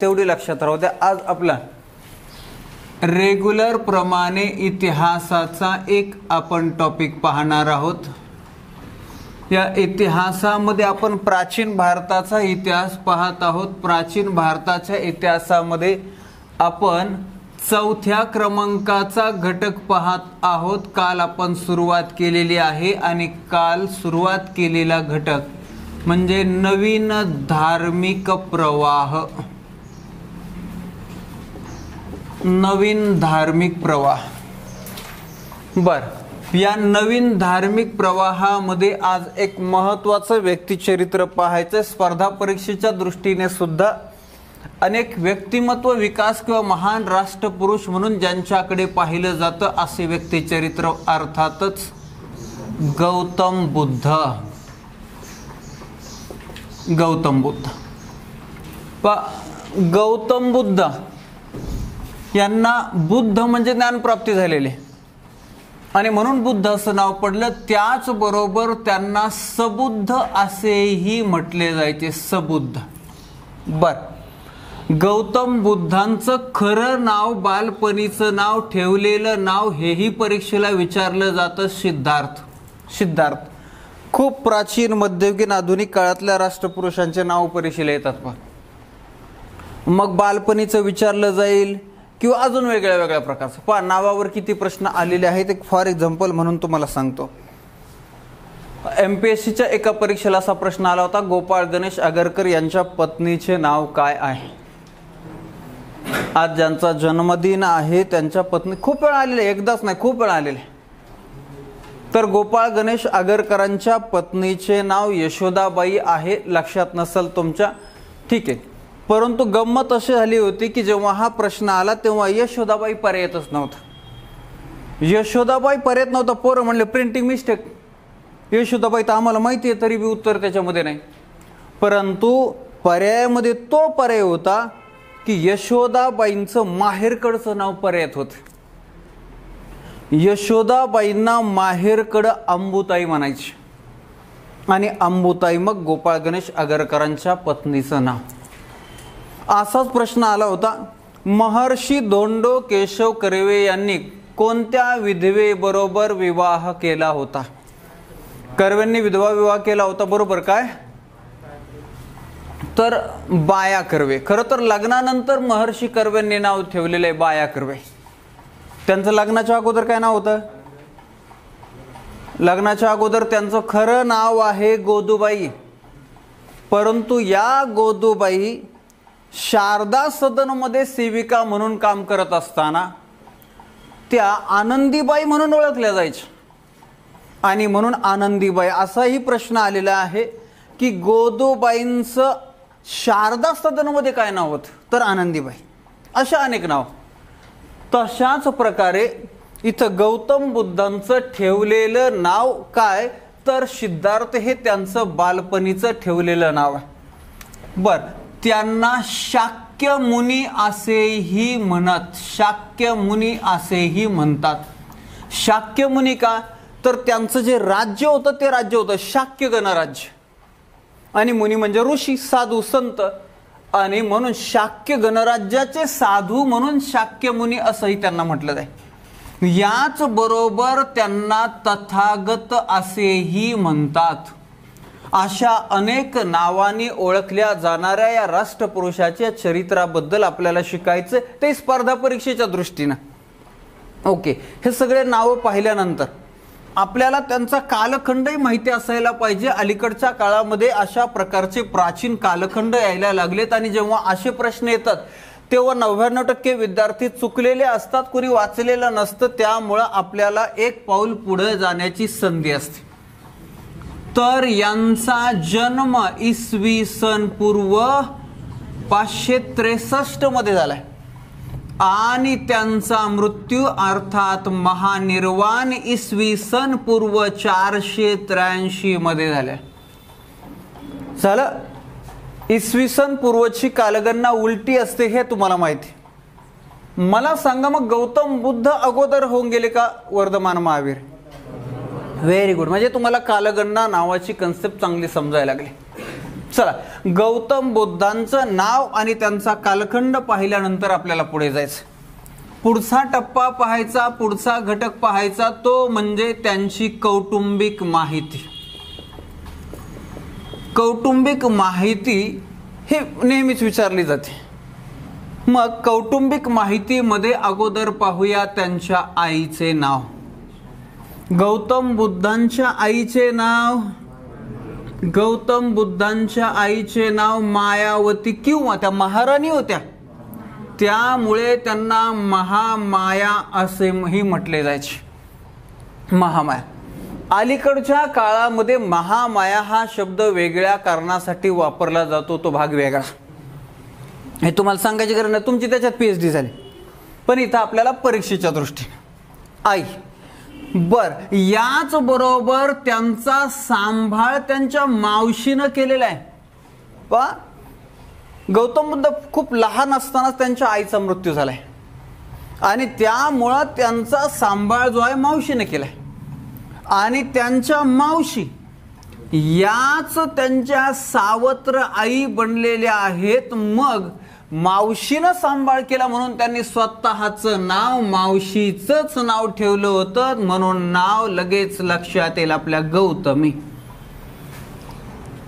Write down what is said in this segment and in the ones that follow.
तेवढी लक्षात राहू द्या. आज आपला रेग्युलर प्रमाणे इतिहासाचा एक आपण टॉपिक पाहणार आहोत. या इतिहासामध्ये आपण प्राचीन भारताचा इतिहास पाहत आहोत. प्राचीन भारताच्या इतिहासामध्ये आपण चौथ्या क्रमांकाचा घटक पाहत आहोत. काल आपण सुरुवात केलेली आहे आणि काल सुरुवात केलेला घटक म्हणजे नवीन धार्मिक प्रवाह. नवीन धार्मिक प्रवाह. बर, या नवीन धार्मिक प्रवाहामध्ये आज एक महत्त्वाचं व्यक्तिचरित्र पाहायचं. स्पर्धा परीक्षेच्या दृष्टीने सुद्धा अनेक व्यक्तिमत्व विकास किंवा महान राष्ट्रपुरुष म्हणून ज्यांच्याकडे पाहिलं जातं असे व्यक्तिचरित्र अर्थातच गौतम बुद्ध. गौतम बुद्ध. गौतम बुद्ध यांना बुद्ध म्हणजे ज्ञानप्राप्ती झालेले आणि म्हणून बुद्ध असं नाव पडलं. त्याचबरोबर त्यांना सबुद्ध असेही म्हटले जायचे. सबुद्ध. बर, गौतम बुद्धांचं खरं नाव, बालपणीचं नाव, ठेवलेलं नाव हेही परीक्षेला विचारलं जातं सिद्धार्थ. सिद्धार्थ. खूप प्राचीन, मध्ययुगीन, आधुनिक काळातल्या राष्ट्रपुरुषांचे नाव परीक्षेला येतात. मग बालपणीचं विचारलं जाईल किंवा अजून वेगळ्या वेगळ्या प्रकारचं. पहा नावावर किती प्रश्न आलेले आहेत. एक फॉर एक्झाम्पल म्हणून तुम्हाला सांगतो. MPSCच्या एका परीक्षेला असा प्रश्न आला होता, गोपाळ गणेश आगरकर यांच्या पत्नीचे नाव काय आहे. आज ज्यांचा जन्मदिन आहे त्यांच्या पत्नी, खूप वेळा आलेले, एकदाच नाही खूप वेळा आलेले. तर गोपाळ गणेश आगरकरांच्या पत्नीचे नाव यशोदाबाई आहे. लक्षात नसेल तुमच्या, ठीक आहे. परंतु गंमत अशी झाली होती की जेव्हा हा प्रश्न आला तेव्हा यशोदाबाई पर्यायच नव्हता. यशोदाबाई पर्याय नव्हता. पोरं म्हणले प्रिंटिंग मिस्टेक. यशोदाबाई तर आम्हाला माहिती आहे तरी बी उत्तर त्याच्यामध्ये नाही. परंतु पर्यायामध्ये तो पर्याय होता की यशोदाबाईंचं माहेरकडचं नाव पर्यायात होतं. यशोदाबाईंना माहेरकडं अंबुताई म्हणायची आणि अंबुताई मग गोपाळ गणेश आगरकरांच्या पत्नीचं नाव. असाच प्रश्न आला होता, महर्षी धोंडो केशव कर्वे यांनी कोणत्या विधवेबरोबर विवाह केला होता. कर्वेंनी विधवा विवाह केला होता, बरोबर काय. तर बाया कर्वे. खरं तर लग्नानंतर महर्षी कर्वेंनी नाव ठेवलेलं आहे बाया कर्वे. त्यांचं लग्नाच्या अगोदर काय नाव होतं. लग्नाच्या अगोदर त्यांचं खरं नाव आहे गोदूबाई. परंतु या गोदूबाई शारदा सदनमध्ये सेविका म्हणून काम करत असताना त्या आनंदीबाई म्हणून ओळखल्या जायच्या आणि म्हणून आनंदीबाई. असाही प्रश्न आलेला आहे की गोदूबाईंचं शारदा सदनमध्ये काय नाव होतं, तर आनंदीबाई. अशा अनेक नाव. तशाच प्रकारे इथं गौतम बुद्धांचं ठेवलेलं नाव काय, तर सिद्धार्थ हे त्यांचं बालपणीचं ठेवलेलं नाव आहे. बर, त्यांना शाक्य मुनी असेही म्हणत. शाक्य मुनी असेही म्हणतात. शाक्य मुनी का, तर त्यांचं जे राज्य होतं ते राज्य होतं शाक्य गणराज्य आणि मुनी म्हणजे ऋषी, साधू, संत आणि म्हणून शाक्य गणराज्याचे साधू म्हणून शाक्य मुनी असंही त्यांना म्हटलं जाईल. याच बरोबर त्यांना तथागत असेही म्हणतात. अशा अनेक नावांनी ओळखल्या जाणाऱ्या या राष्ट्रपुरुषाच्या चरित्राबद्दल आपल्याला शिकायचं, ते स्पर्धा परीक्षेच्या दृष्टीनं. ओके, हे सगळे नावं पाहिल्यानंतर आपल्याला त्यांचा कालखंडही माहिती असायला पाहिजे. अलीकडच्या काळामध्ये अशा प्रकारचे प्राचीन कालखंड यायला लागलेत आणि जेव्हा असे प्रश्न येतात तेव्हा 99% विद्यार्थी चुकलेले असतात, कुणी वाचलेलं नसतं. त्यामुळं आपल्याला एक पाऊल पुढे जाण्याची संधी असते. तर यांचा जन्म इसवी सन पूर्व 563 मध्ये झालाय आणि त्यांचा मृत्यू अर्थात महानिर्वाण इसवी सन पूर्व 483 मध्ये झालाय. झालं. इसवी सन पूर्वची कालगणना उलटी असते हे तुम्हाला माहिती. मला सांगा मग गौतम बुद्ध अगोदर होऊन गेले का वर्धमान महावीर. Very good. म्हणजे तुम्हाला कालगणना नावाची कन्सेप्ट चांगली समजायला लागली. चला, गौतम बुद्धांचं नाव आणि त्यांचा कालखंड पाहिल्यानंतर आपल्याला पुढे जायचं. पुढचा टप्पा पाहायचा, पुढचा घटक पाहायचा, तो म्हणजे त्यांची कौटुंबिक माहिती. कौटुंबिक माहिती हे नेहमीच विचारली जाते. मग कौटुंबिक माहितीमध्ये अगोदर पाहूया त्यांच्या आईचे नाव. गौतम बुद्धांच्या आईचे नाव, गौतम बुद्धांच्या आईचे नाव मायावती किंवा त्या महाराणी होत्या, त्यामुळे त्यांना महामाया असेही म्हटले जायचे. महामाया. अलीकडच्या काळामध्ये महामाया हा शब्द वेगळ्या कारणासाठी वापरला जातो, तो भाग वेगळा. हे तुम्हाला सांगायची गरज नाही, तुमची त्याच्यात PhD झाली. पण इथं आपल्याला परीक्षेच्या दृष्टीने आई. बर, याच बरोबर त्यांचा सांभाळ त्यांच्या मावशीनं केलेला आहे. पहा, गौतम बुद्ध खूप लहान असतानाच त्यांच्या आईचा मृत्यू झालाय आणि त्यामुळं त्यांचा सांभाळ जो आहे मावशीने केलाय. आणि त्यांच्या मावशी याच त्यांच्या सावत्र आई बनलेल्या आहेत. मग मावशीनं सांभाळ केला म्हणून त्यांनी स्वतःचं नाव मावशीचंच नाव ठेवलं होतं, म्हणून नाव लगेच लक्षात येईल आपल्या गौतमी.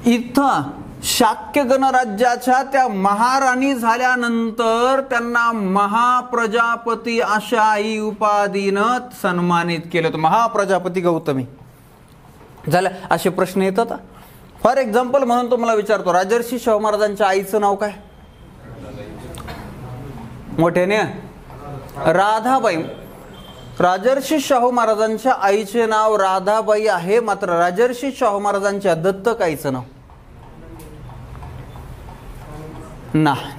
इथं शाक्य गणराज्याच्या त्या महाराणी झाल्यानंतर त्यांना महाप्रजापती अशा आई उपाधीनं सन्मानित केलं होतं. महाप्रजापती गौतमी झालं. असे प्रश्न येतात. फॉर एक्झाम्पल म्हणून तुम्हाला विचारतो, राजर्षी शाहू महाराजांच्या आईचं नाव काय? मोठ्याने राधाबाई. राजर्षी शाहू महाराजांच्या आईचे नाव राधाबाई आहे, मात्र राजर्षी शाहू महाराजांच्या दत्तक आईचं नाव नाही.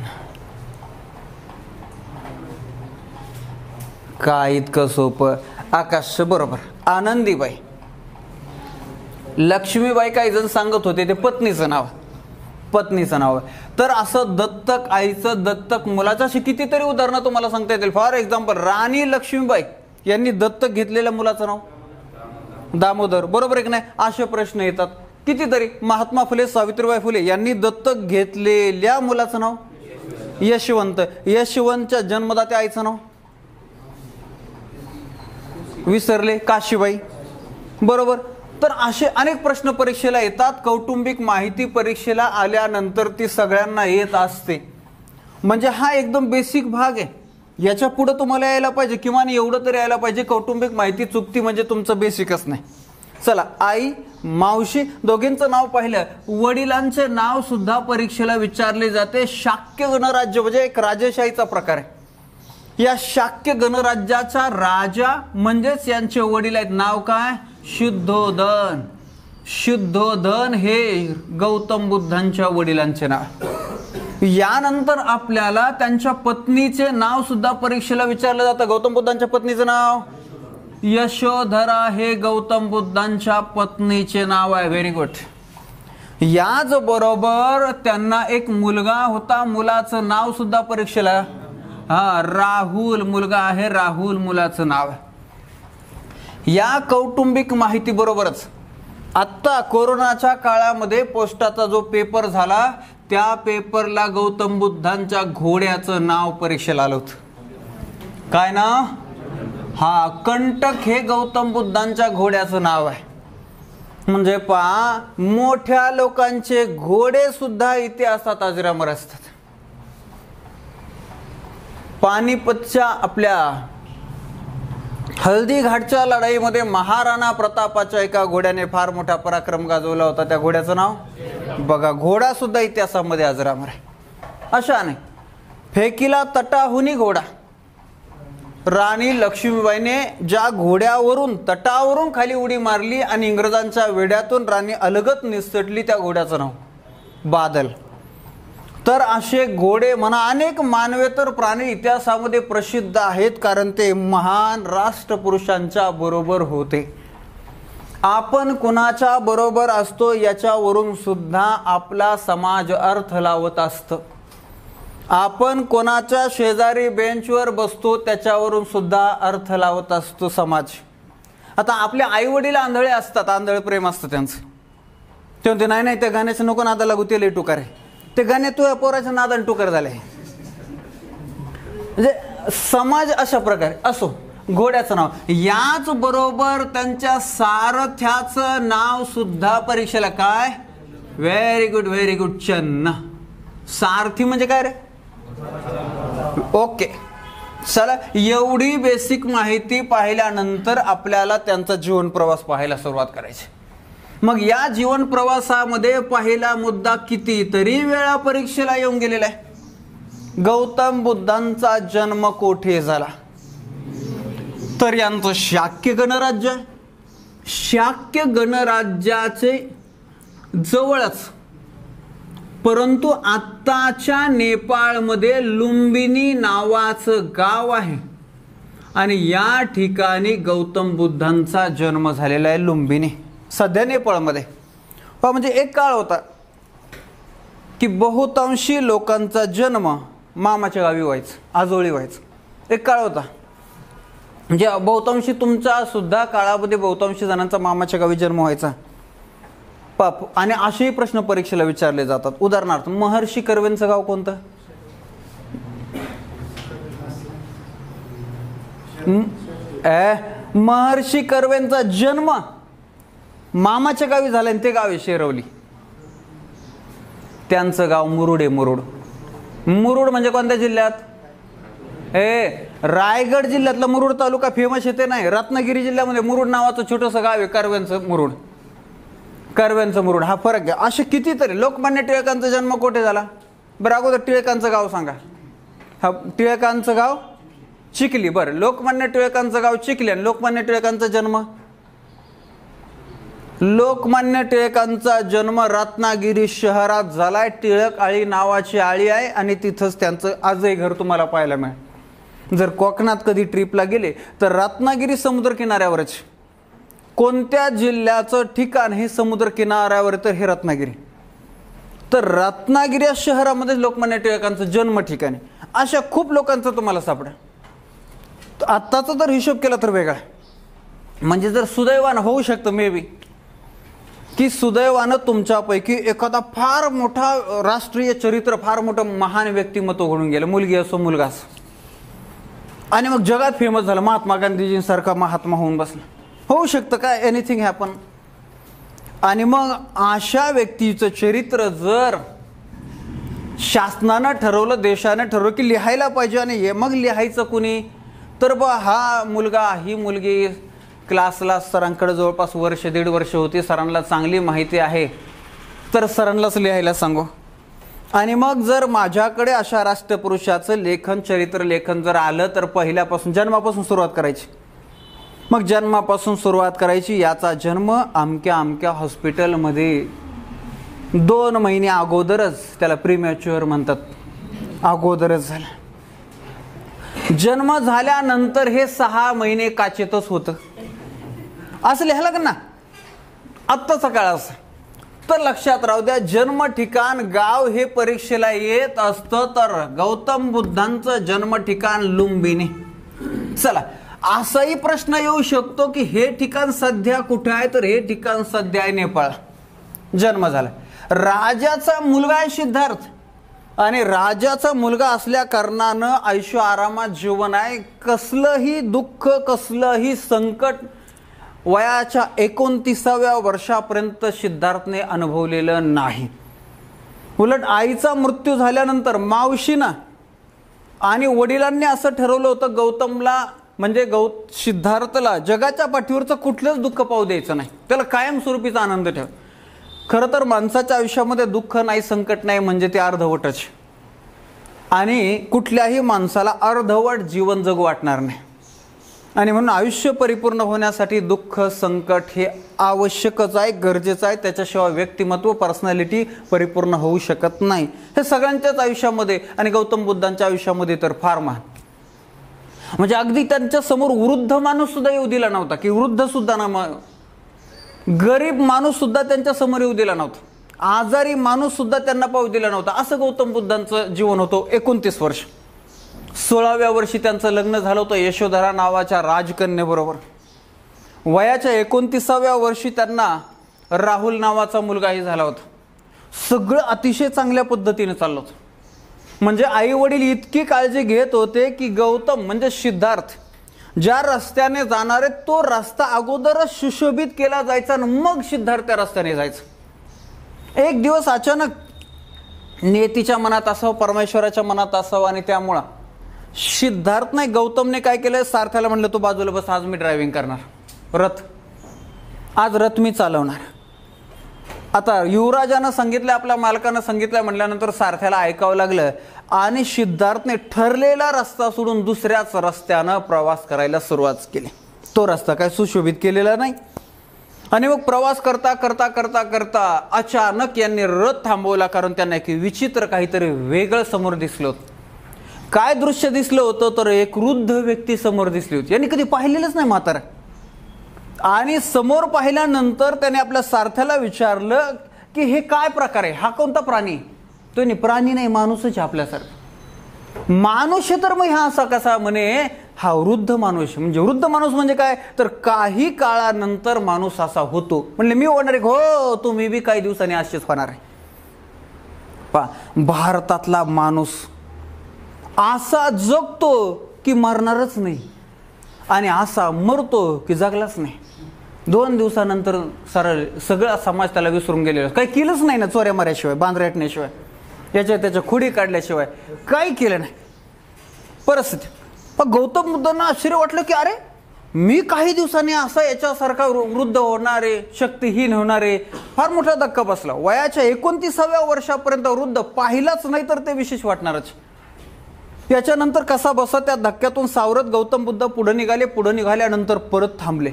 काय इतकं सोपं? आकाश बरोबर. आनंदीबाई. लक्ष्मीबाई काही जण सांगत होते ते पत्नीचं नाव, पत्नीचं नाव. तर असं दत्तक आईचं, दत्तक मुलाचं, अशी कितीतरी उदाहरणं तुम्हाला सांगता येतील. फॉर एक्झाम्पल, राणी लक्ष्मीबाई यांनी दत्तक घेतलेल्या मुलाचं नाव दामोदर, बरोबर आहे की नाही? असे प्रश्न येतात कितीतरी. महात्मा फुले, सावित्रीबाई फुले यांनी दत्तक घेतलेल्या मुलाचं नाव यशवंत. यशवंतच्या जन्मदात्या आईचं नाव विसरले, काशीबाई, बरोबर. तर असे अनेक प्रश्न परीक्षेला येतात. कौटुंबिक माहिती परीक्षेला आल्यानंतर ती सगळ्यांना येत असते. म्हणजे हा एकदम बेसिक भाग आहे. याच्या पुढे तुम्हाला यायला पाहिजे, किमान एवढं तरी यायला पाहिजे. कौटुंबिक माहिती चुकती म्हणजे तुमचं बेसिकच नाही. चला, आई, मावशी दोघींचं नाव पाहिलं. वडिलांचे नाव सुद्धा परीक्षेला विचारले जाते. शाक्य गणराज्य म्हणजे एक राजेशाहीचा प्रकार आहे. या शाक्य गणराज्याचा राजा म्हणजेच यांचे वडील आहेत. नाव काय? शुद्धोधन. शुद्धोधन हे गौतम बुद्धांच्या वडिलांचे नाव. यानंतर आपल्याला त्यांच्या पत्नीचे नाव सुद्धा परीक्षेला विचारलं जातं. गौतम बुद्धांच्या पत्नीचं नाव यशोधरा हे गौतम बुद्धांच्या पत्नीचे नाव आहे. Very good. याच बरोबर त्यांना एक मुलगा होता. मुलाचं नाव सुद्धा परीक्षेला राहुल मुलगा आहे. राहुल मुलाचं नाव आहे. या कौटुंबिक माहिती बरोबरच आत्ता कोरोनाच्या काळामध्ये पोस्टाचा जो पेपर झाला त्या पेपरला गौतम बुद्धांच्या घोड्याचं नाव परीक्षेला आलं होतं. काय नाव? कंटक हे गौतम बुद्धांच्या घोड्याचं नाव आहे. म्हणजे पहा, मोठ्या लोकांचे घोडे सुद्धा इतिहासात अजरामर असतात. पानिपतच्या आपल्या हल्दी घाटच्या लढाईमध्ये महाराणा प्रतापाच्या एका घोड्याने फार मोठा पराक्रम गाजवला होता. त्या घोड्याचं नाव बघा. घोडा सुद्धा इतिहासामध्ये अजरामर आहे. अशा नाही, फेकीला तटाहुनी घोडा. राणी लक्ष्मीबाईने ज्या घोड्यावरून तटावरून खाली उडी मारली आणि इंग्रजांच्या वेड्यातून राणी अलगत निसटली, त्या घोड्याचं नाव बादल. तर असे घोडे म्हणा, अनेक मानवेतर प्राणी इतिहासामध्ये प्रसिद्ध आहेत, कारण ते महान राष्ट्रपुरुषांच्या बरोबर होते. आपण कुणाच्या बरोबर असतो याच्यावरून सुद्धा आपला समाज अर्थ लावत असतं. आपण कोणाच्या शेजारी बेंचवर बसतो त्याच्यावरून सुद्धा अर्थ लावत असतो समाज. आता आपले आई वडील आंधळे असतात, आंधळ प्रेम असतं त्यांचं. ते म्हणते नाही नाही त्या गाण्याचं नको नादा लागू, ते लई टुकार आहे. ते गाणे तुझ्या पोराच्या नादाने टुकार झाले. म्हणजे समाज अशा प्रकारे. असो, घोड्याचं नाव, याच बरोबर त्यांच्या सारथ्याचं नाव सुद्धा परीक्षेला काय? व्हेरी गुड, व्हेरी गुड, चन्न. सारथी म्हणजे काय रे? ओके, चला, एवढी बेसिक माहिती पाहिल्यानंतर आपल्याला त्यांचा जीवन प्रवास पाहायला सुरुवात करायची. मग या जीवन प्रवासामध्ये पहिला मुद्दा कितीतरी वेळा परीक्षेला येऊन गेलेला आहे. गौतम बुद्धांचा जन्म कोठे झाला? तर यांचं शाक्य गणराज्य आहे. शाक्य गणराज्याचे जवळच, परंतु आत्ताच्या नेपाळमध्ये लुंबिनी नावाचं गाव आहे आणि या ठिकाणी गौतम बुद्धांचा जन्म झालेला आहे. लुंबिनी सध्या नेपाळमध्ये. म्हणजे एक काळ होता की बहुतांशी लोकांचा जन्म मामाच्या गावी व्हायचा, आजोळी व्हायचा. एक काळ होता म्हणजे बहुतांशी, तुमच्या सुद्धा काळामध्ये बहुतांशी जणांचा मामाच्या गावी जन्म व्हायचा. आणि असेही प्रश्न परीक्षेला विचारले जातात. उदाहरणार्थ, महर्षी कर्वेंचं गाव कोणतं? महर्षी कर्वेंचा जन्म मामाच्या गावी झाला आणि ते गाव आहे शेरवली. त्यांचं गाव मुरुड आहे. मुरुड. मुरुड म्हणजे कोणत्या जिल्ह्यात? रायगड जिल्ह्यातला मुरुड तालुका फेमस येते नाही. रत्नागिरी जिल्ह्यामध्ये मुरुड नावाचं छोटंसं गाव आहे, कर्वेंचं मुरुड. कर्वेंचं मुरुड, हा फरक आहे. असे कितीतरी. लोकमान्य टिळकांचा जन्म कुठे झाला? बरं, अगोदर टिळकांचं गाव सांगा. हा, टिळकांचं गाव चिखली. बरं, लोकमान्य टिळकांचं गाव चिखली आणि लोकमान्य टिळकांचा जन्म? लोकमान्य टिळकांचा जन्म रत्नागिरी शहरात झालाय. टिळक आळी नावाची आळी आहे आणि तिथंच त्यांचं आजही घर तुम्हाला पाहायला मिळेल. जर कोकणात कधी ट्रिपला गेले तर रत्नागिरी समुद्र किनाऱ्यावरच. कोणत्या जिल्ह्याचं ठिकाण हे समुद्र किनाऱ्यावर? तर हे रत्नागिरी. तर रत्नागिरी या शहरामध्ये लोकमान्य टिळकांचं जन्म ठिकाण आहे. अशा खूप लोकांचं तुम्हाला सापडा. आत्ताचा जर हिशोब केला तर वेगळा. म्हणजे जर सुदैवानं होऊ शकतं मे बी की सुदैवानं तुमच्यापैकी एखादा फार मोठा राष्ट्रीय चरित्र, फार मोठं महान व्यक्तिमत्व घडून गेलं, मुलगी असो मुलगा असो, आणि मग जगात फेमस झालं, महात्मा गांधीजींसारखा महात्मा होऊन बसला. होऊ शकतं काय, एनिथिंग हॅपन. आणि मग अशा व्यक्तीचं चरित्र जर शासनानं ठरवलं, देशानं ठरवलं की लिहायला पाहिजे, आणि मग लिहायचं कुणी? तर हा मुलगा, ही मुलगी क्लासला सरांकडे जवळपास वर्ष दीड वर्ष होती, सरांना चांगली माहिती आहे, तर सरांनाच लिहायला सांगू. आणि मग जर माझ्याकडे अशा राष्ट्रपुरुषाचं लेखन, चरित्र लेखन जर आलं तर पहिल्यापासून, जन्मापासून सुरुवात करायची. मग जन्मापासून सुरुवात करायची. याचा जन्म अमक्या अमक्या हॉस्पिटलमध्ये 2 महिने अगोदरच, त्याला प्रीमॅच्युअर म्हणतात, अगोदरच झाला. जन्म झाल्यानंतर हे 6 महिने काचेतच होतं. असं लिहायला का ना, आत्ताचा काळ असं. तर लक्षात राहू द्या, जन्म ठिकाण, गाव हे परीक्षेला येत असतं. तर गौतम बुद्धांचं जन्म ठिकाण लुंबिनी. चला, असाही प्रश्न येऊ शकतो की हे ठिकाण सध्या कुठे आहे? तर हे ठिकाण सध्या आहे नेपाळ. जन्म झाला. राजाचा मुलगा आहे सिद्धार्थ, आणि राजाचा मुलगा असल्या कारणानं आयुष्य आरामात जीवन आहे. कसलंही दुःख, कसलंही संकट वयाच्या 29व्या वर्षापर्यंत सिद्धार्थने अनुभवलेलं नाही. उलट आईचा मृत्यू झाल्यानंतर मावशीनं आणि वडिलांनी असं ठरवलं होतं, गौतमला म्हणजे सिद्धार्थला जगाच्या पाठीवरचं कुठलंच दुःख पाहू द्यायचं नाही, त्याला कायमस्वरूपीचा आनंद ठेव. खरं तर माणसाच्या आयुष्यामध्ये दुःख नाही, संकट नाही म्हणजे ते अर्धवटच. आणि कुठल्याही माणसाला अर्धवट जीवन जगू वाटणार नाही. आणि म्हणून आयुष्य परिपूर्ण होण्यासाठी दुःख, संकट हे आवश्यकच आहे, गरजेचं आहे. त्याच्याशिवाय व्यक्तिमत्व, पर्सनॅलिटी परिपूर्ण होऊ शकत नाही. हे सगळ्यांच्याच आयुष्यामध्ये, आणि गौतम बुद्धांच्या आयुष्यामध्ये तर फार महान. म्हणजे अगदी त्यांच्या समोर वृद्ध माणूस सुद्धा येऊ दिला नव्हता, की वृद्ध सुद्धा ना, गरीब माणूस सुद्धा त्यांच्या समोर येऊ दिला नव्हता, आजारी माणूस सुद्धा त्यांना पाहू दिला नव्हता. असं गौतम बुद्धांचं जीवन होतं. 29 वर्ष. 16व्या वर्षी त्यांचं लग्न झालं होतं यशोधरा नावाच्या राजकन्येबरोबर. वयाच्या 29व्या वर्षी त्यांना राहुल नावाचा मुलगाही झाला होता. सगळं अतिशय चांगल्या पद्धतीने चाललं होतं. म्हणजे आई वडील इतकी काळजी घेत होते की गौतम म्हणजे सिद्धार्थ ज्या रस्त्याने जाणारे तो रस्ता अगोदरच सुशोभित केला जायचा आणि मग सिद्धार्थ त्या रस्त्याने जायचं. एक दिवस अचानक नियतीच्या मनात असावं, परमेश्वराच्या मनात असावं आणि त्यामुळं सिद्धार्थ नाही गौतमने काय केलं, सारथ्याला म्हणलं तू बाजूला बस, आज मी ड्रायव्हिंग करणार रथ, आज रथ मी चालवणार. आता युवराजानं सांगितलं, आपल्या मालकानं सांगितलं म्हटल्यानंतर सारथ्याला ऐकावं लागलं आणि सिद्धार्थने ठरलेला रस्ता सोडून दुसऱ्याच रस्त्यानं प्रवास करायला सुरुवात केली. तो रस्ता काय सुशोभित केलेला नाही. आणि मग प्रवास करता करता करता करता अचानक यांनी रथ थांबवला, कारण त्यांना एक विचित्र काहीतरी वेगळं समोर दिसलं होतं. काय दृश्य दिसलं होतं तर एक वृद्ध व्यक्ती समोर दिसली होती. यांनी कधी पाहिलेलंच नाही म्हातारा. आणि समोर पाहिल्यानंतर त्याने आपल्या सारथ्याला विचारलं की हे काय प्रकार आहे, हा कोणता प्राणी? तो नाही, प्राणी नाही, माणूसच आहे. माणूस तर मग हा असा कसा? म्हणे हा वृद्ध माणूस. म्हणजे वृद्ध माणूस म्हणजे काय तर काही काळानंतर माणूस असा होतो. म्हणले मी होणार आहे? हो, तुम्ही बी काही दिवसांनी असेच होणार आहे. भारतातला माणूस असा जगतो की मरणारच नाही आणि असा मरतो की जगलाच नाही. 2 दिवसानंतर सरळ सगळा समाज त्याला विसरून गेलेला. काही केलंच नाही ना, चोऱ्या माऱ्याशिवाय, बांद्र्या हटण्याशिवाय, याच्या त्याच्या खोडी काढल्याशिवाय काही केलं नाही परिस्थिती. पण गौतम बुद्धांना आश्चर्य वाटलं की अरे मी काही दिवसांनी असा याच्यासारखा वृद्ध होणार आहे, शक्तिहीन होणार आहे. फार मोठा धक्का बसला. वयाच्या 29व्या वर्षापर्यंत वृद्ध पाहिलाच नाही तर ते विशेष वाटणारच. याच्यानंतर कसा बसा त्या धक्क्यातून सावरत गौतम बुद्ध पुढे निघाले. पुढे निघाल्यानंतर परत थांबले.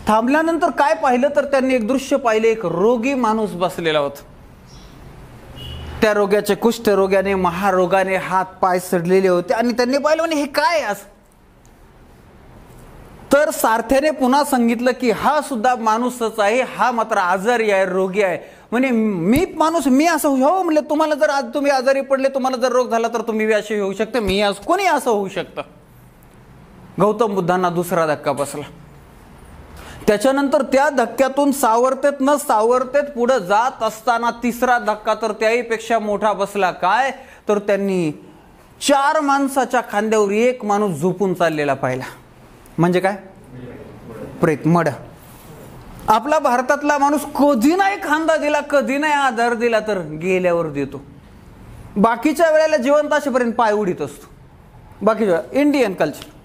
थांबल्यानंतर काय पाहिलं तर त्यांनी एक दृश्य पाहिले. एक रोगी माणूस बसलेला होता. त्या रोग्याचे कुष्ठरोगाने, महारोगाने हात पाय सडलेले होते आणि त्यांनी पाहिलं म्हणे हे काय आज? तर सारथ्याने पुन्हा सांगितलं की हा सुद्धा माणूसच आहे, हा मात्र आजारी आहे, रोगी आहे. म्हणे मी माणूस, मी असं हो म्हणले, तुम्हाला जर आज तुम्ही आजारी पडले, तुम्हाला जर रोग झाला तर तुम्ही असे होऊ शकता, मी आज कोणी असं होऊ शकतं. गौतम बुद्धांना दुसरा धक्का बसला. त्याच्यानंतर त्या धक्क्यातून सावरतेत न सावरतेत पुढे जात असताना तिसरा धक्का तर त्याहीपेक्षा मोठा बसला. काय तर त्यांनी 4 माणसाच्या खांद्यावर एक माणूस झोपून चाललेला पाहिला. म्हणजे काय? प्रेत, मड. आपला भारतातला माणूस कधी नाही खांदा दिला, कधी नाही आधार दिला तर गेल्यावर देतो. बाकीच्या वेळेला जिवंत असेपर्यंत पाय उडीत असतो. बाकीच्या इंडियन कल्चर.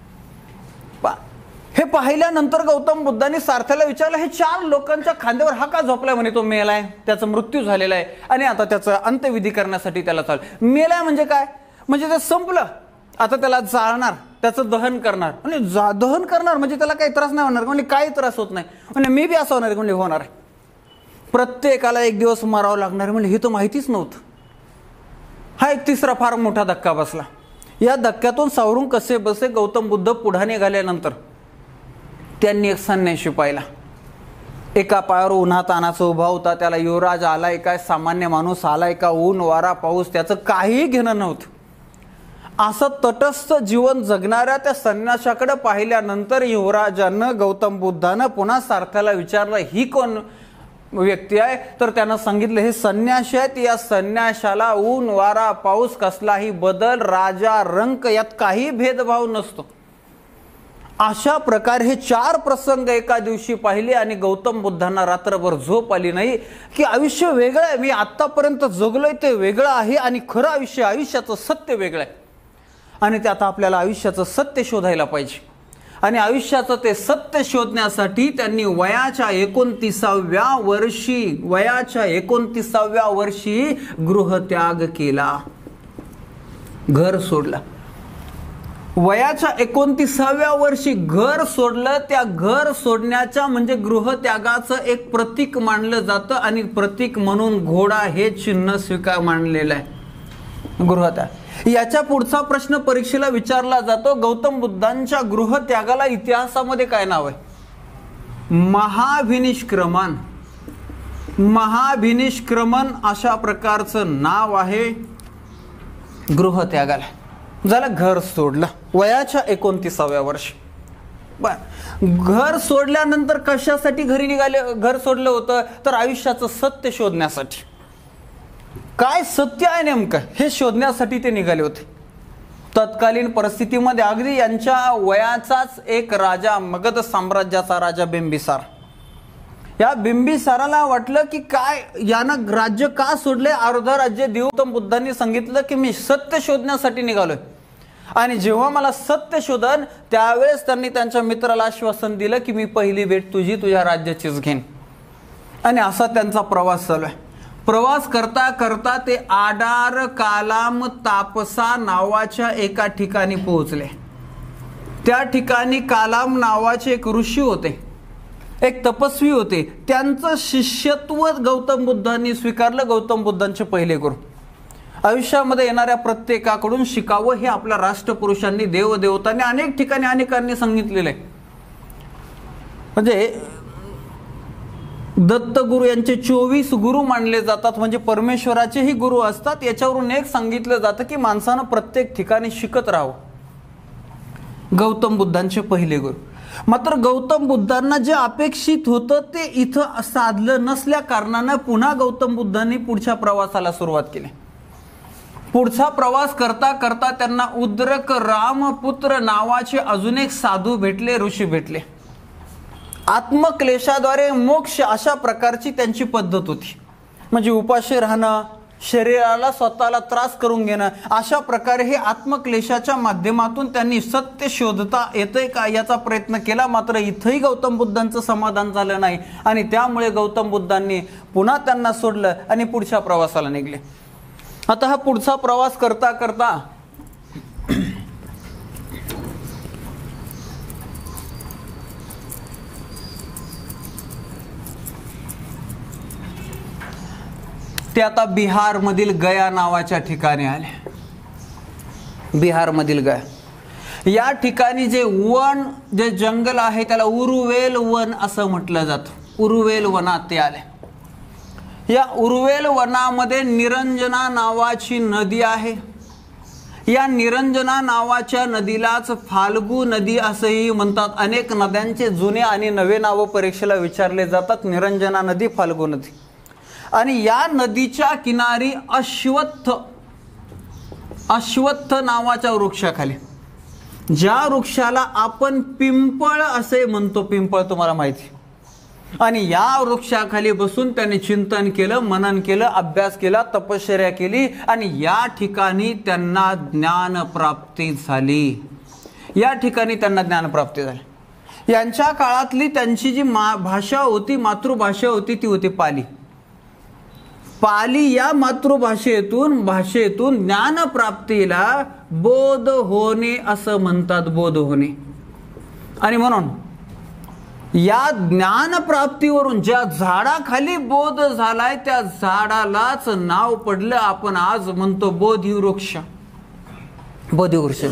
हे पाहिल्यानंतर गौतम बुद्धांनी सारथ्याला विचारलं हे 4 लोकांच्या खांद्यावर हा का झोपलाय? म्हणे तो मेलाय, त्याचा मृत्यू झालेला आहे आणि आता त्याचा अंत्यविधी करण्यासाठी त्याला चालू. मेलाय म्हणजे काय? म्हणजे ते संपलं, आता त्याला जाळणार, त्याचं दहन करणार. म्हणजे दहन करणार म्हणजे त्याला काही त्रास नाही होणार? म्हणजे काही त्रास होत नाही. म्हणजे मी बी असं होणार? म्हणजे होणार आहे. प्रत्येकाला एक दिवस मरावं लागणार. म्हणजे हे तर माहितीच नव्हतं. हा एक तिसरा फार मोठा धक्का बसला. या धक्क्यातून सावरून कसे बसे गौतम बुद्ध पुढे निघाल्यानंतर त्यांनी एक संन्याशी पाहिला. एका पायावर उन्हात तानाचा उभा होता. त्याला युवराज आलाय काय, सामान्य माणूस आलाय का, ऊन वारा पाऊस त्याचं काही घेणं नव्हतं. असं तटस्थ जीवन जगणाऱ्या त्या संन्याशाकडे पाहिल्यानंतर युवराजानं गौतम बुद्धानं पुन्हा सारथ्याला विचारलं ही कोण व्यक्ती आहे? तर त्यानं सांगितलं हे संन्याशी आहेत. या संन्याशाला ऊन वारा पाऊस कसलाही बदल, राजा रंक यात काही भेदभाव नसतो. अशा प्रकारे हे 4 प्रसंग एका दिवशी पाहिले आणि गौतम बुद्धांना रात्रभर झोप आली नाही की आयुष्य वेगळं आहे, मी आतापर्यंत जगलोय ते वेगळं आहे आणि खरं आयुष्य, आयुष्याचं सत्य वेगळं आहे आणि ते आता आपल्याला आयुष्याचं सत्य शोधायला पाहिजे. आणि आयुष्याचं ते सत्य शोधण्यासाठी त्यांनी वयाच्या 29व्या वर्षी गृहत्याग केला, घर सोडलं. वयाच्या 29व्या वर्षी घर सोडलं. त्या घर सोडण्याच्या म्हणजे गृहत्यागाचं एक प्रतीक मानलं जातं आणि प्रतीक म्हणून घोडा हे चिन्ह स्वीकार मानलेलं आहे. गृहत्याग. याच्या पुढचा प्रश्न परीक्षेला विचारला जातो. गौतम बुद्धांच्या गृहत्यागाला इतिहासामध्ये काय नाव आहे? महाभिनिष्क्रमण. महाभिनिष्क्रमण अशा प्रकारचं नाव आहे गृहत्यागाला. झालं, घर सोडलं वयाच्या 29व्या वर्षी. घर सोडल्यानंतर कशासाठी घरी निघाले, घर सोडलं होतं तर आयुष्याचं सत्य शोधण्यासाठी. काय सत्य आहे नेमकं हे शोधण्यासाठी ते निघाले होते. तत्कालीन परिस्थितीमध्ये अगदी यांच्या वयाचाच एक राजा, मगध साम्राज्याचा राजा बिंबिसार, या बिंबिसाराला वाटलं की काय यानं राज्य का सोडले, अर्ध राज्य देऊ. गौतम बुद्धांनी सांगितलं की मी सत्य शोधण्यासाठी निघालोय आणि जेव्हा मला सत्य शोधन त्यावेळेस त्यांनी त्यांच्या मित्राला आश्वासन दिलं की मी पहिली भेट तुझी तुझ्या राज्याचीच घेईन. आणि असा त्यांचा प्रवास चालू आहे. प्रवास करता करता ते आडार कालाम तापसा नावाच्या एका ठिकाणी पोहोचले. त्या ठिकाणी कालाम नावाचे एक ऋषी होते, एक तपस्वी होते. त्यांचं शिष्यत्व गौतम बुद्धांनी स्वीकारलं. गौतम बुद्धांचे पहिले गुरु. आयुष्यामध्ये येणाऱ्या प्रत्येकाकडून शिकावं हे आपल्या राष्ट्रपुरुषांनी, देवदेवतांनी अनेक ठिकाणी अनेकांनी सांगितलेलं आहे. म्हणजे दत्तगुरु यांचे 24 गुरु मानले जातात, म्हणजे परमेश्वराचेही गुरु असतात. याच्यावरून एक सांगितलं जातं की माणसानं प्रत्येक ठिकाणी शिकत राहावं. गौतम बुद्धांचे पहिले गुरु. मात्र गौतम बुद्धांना जे अपेक्षित होतं ते इथं साधलं नसल्या कारणानं पुन्हा गौतम बुद्धांनी पुढच्या प्रवासाला सुरुवात केली. पुढचा प्रवास करता करता त्यांना उद्रक रामपुत्र नावाचे अजून एक साधू भेटले, ऋषी भेटले. आत्मक्लेशाद्वारे मोक्ष अशा प्रकारची त्यांची पद्धत होती. म्हणजे उपाशी राहणं, शरीराला स्वतःला त्रास करून घेणं, अशा प्रकारे हे आत्मक्लेशाच्या माध्यमातून त्यांनी सत्य शोधता येतंय का याचा प्रयत्न केला. मात्र इथंही गौतम बुद्धांचं समाधान झालं नाही आणि त्यामुळे गौतम बुद्धांनी पुन्हा त्यांना सोडलं आणि पुढच्या प्रवासाला निघले. आता हा पुढचा प्रवास करता करता ते आता बिहार मधील गया नावाच्या ठिकाणी आले. बिहार मधील गया या ठिकाणी जे वन, जे जंगल आहे त्याला उरुवेल वन असं म्हटलं जातं. उरुवेल वनात ते आले. या उरुवेल वनामध्ये निरंजना नावाची नदी आहे. या निरंजना नावाच्या नदीलाच फाल्गू नदी असंही म्हणतात. अनेक नद्यांचे जुने आणि नवे नाव परीक्षेला विचारले जातात. निरंजना नदी, फाल्गू नदी. आणि या नदीच्या किनारी अश्वत्थ नावाच्या वृक्षाखाली, ज्या वृक्षाला आपण पिंपळ असे म्हणतो, पिंपळ तुम्हाला माहिती, आणि या वृक्षाखाली बसून त्यांनी चिंतन केलं, मनन केलं, अभ्यास केला, तपश्चर्या केली आणि या ठिकाणी त्यांना ज्ञानप्राप्ती झाली. या ठिकाणी त्यांना ज्ञानप्राप्ती झाली. यांच्या काळातली त्यांची जी भाषा होती, मातृभाषा होती, ती होती पाली. पाली या भाषेतून ज्ञानप्राप्तीला बोध होणे असं म्हणतात. बोध होणे. आणि म्हणून या ज्ञानप्राप्तीवरून ज्या झाडाखाली बोध झालाय त्या झाडालाच नाव पडलं, आपण आज म्हणतो बोधिवृक्ष. बोधिवृक्ष.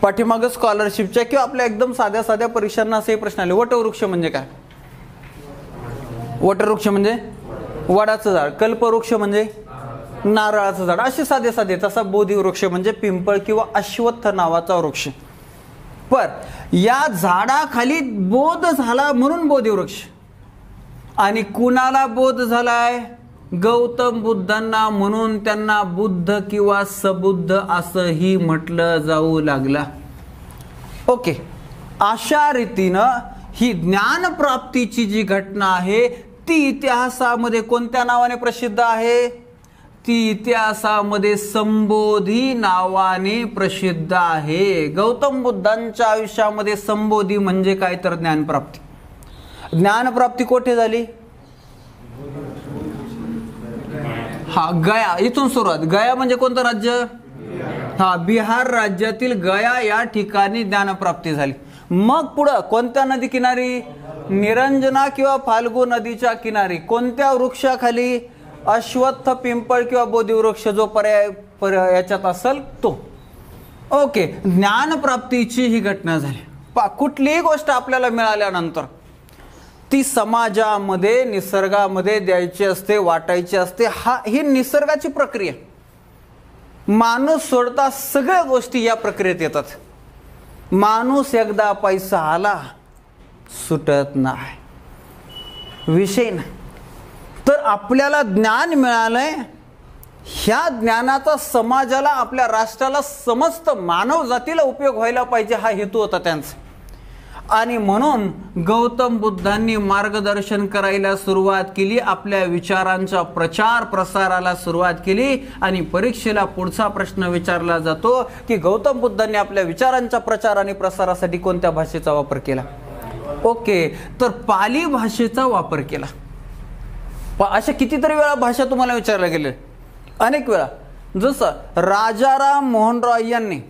पाठीमागं स्कॉलरशिपच्या किंवा आपल्या एकदम साध्या साध्या परीक्षांना असे प्रश्न आले, वटवृक्ष म्हणजे काय? वटवृक्ष म्हणजे वडाचं झाड, कल्पवृक्ष म्हणजे नारळाचं झाड, असे साधे साधे. तसा बोधिवृक्ष म्हणजे पिंपळ किंवा अश्वत्थ नावाचा वृक्ष. पण या झाडाखाली बोध झाला म्हणून बोधिवृक्ष. आणि कुणाला बोध झालाय? गौतम बुद्धांना, म्हणून त्यांना बुद्ध किंवा सबुद्ध असंही म्हटलं जाऊ लागला. ओके. अशा रीतीनं ही ज्ञानप्राप्तीची जी घटना आहे ती इतिहासामध्ये कोणत्या नावाने प्रसिद्ध आहे? ती इतिहासामध्ये संबोधी नावाने प्रसिद्ध आहे. गौतम बुद्धांच्या आयुष्यामध्ये संबोधी म्हणजे काय तर ज्ञानप्राप्ती. ज्ञानप्राप्ती कोठे झाली? हा, गया. इथून सुरुवात. गया म्हणजे कोणतं राज्य? हा, बिहार राज्यातील गया या ठिकाणी ज्ञानप्राप्ती झाली. मग पुढं कोणत्या नदी किनारी? निरंजना किंवा फाल्गू नदीच्या किनारी. कोणत्या वृक्षाखाली? अश्वत्थ, पिंपळ किंवा बोधिवृक्ष, जो पर्याय याच्यात असेल तो. ओके. ज्ञानप्राप्तीची ही घटना झाली. कुठलीही गोष्ट आपल्याला मिळाल्यानंतर ती समाजामध्ये, निसर्गामध्ये द्यायची असते, वाटायची असते. ही निसर्गाची प्रक्रिया. माणूस सोडता सगळ्या गोष्टी या प्रक्रियेत येतात. माणूस एकदा पैसा आला सुटत नाही. विषय नाही. तर आपल्याला ज्ञान मिळालंय, ह्या ज्ञानाचा समाजाला, आपल्या राष्ट्राला, समस्त मानव जातीला उपयोग व्हायला पाहिजे, हा हेतू होता त्यांचा. आणि म्हणून गौतम बुद्धांनी मार्गदर्शन करायला सुरुवात केली, आपल्या विचारांच्या प्रचार प्रसाराला सुरुवात केली. आणि परीक्षेला पुढचा प्रश्न विचारला जातो की गौतम बुद्धांनी आपल्या विचारांच्या प्रचार आणि प्रसारासाठी कोणत्या भाषेचा वापर केला. ओके, तर पाली भाषेचा वापर केला. अशा कितीतरी वेळा भाषा तुम्हाला विचारल्या गेले, अनेक वेळा. जसं राजाराम मोहन रॉय यांनी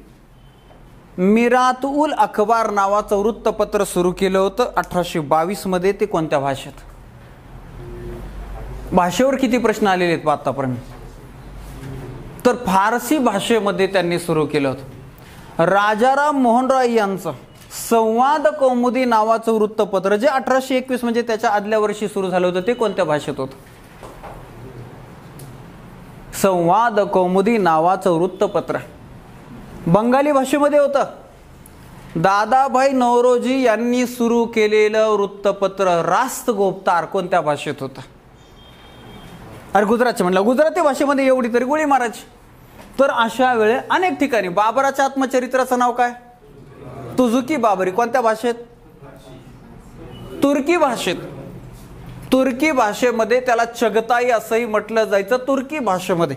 मिरात उल अखबार नावाचं वृत्तपत्र सुरू केलं होतं 1822 मध्ये. ते कोणत्या भाषेत? भाषेवर किती प्रश्न आलेले आहेत आतापर्यंत? तर फारसी भाषेमध्ये त्यांनी सुरू केलं होतं. राजाराम मोहन रॉय यांचं संवाद कौमुदी नावाचं वृत्तपत्र, जे 1821 म्हणजे त्याच्या आदल्या वर्षी सुरू झालं होतं, ते कोणत्या भाषेत होतं? संवाद कौमुदी नावाचं वृत्तपत्र बंगाली भाषेमध्ये होतं. दादाभाई नौरोजी यांनी सुरू केलेलं वृत्तपत्र रास्त गोपतार कोणत्या भाषेत होतं? अरे गुजरातचे म्हणलं, गुजराती भाषेमध्ये एवढी तरी गोळी मारायची. तर अशा वेळे अनेक ठिकाणी बाबराच्या आत्मचरित्राचं नाव काय? तुझुकी बाबरी. कोणत्या भाषेत? तुर्की भाषेत. तुर्की भाषेमध्ये त्याला चगताई असंही म्हटलं जायचं, तुर्की भाषेमध्ये.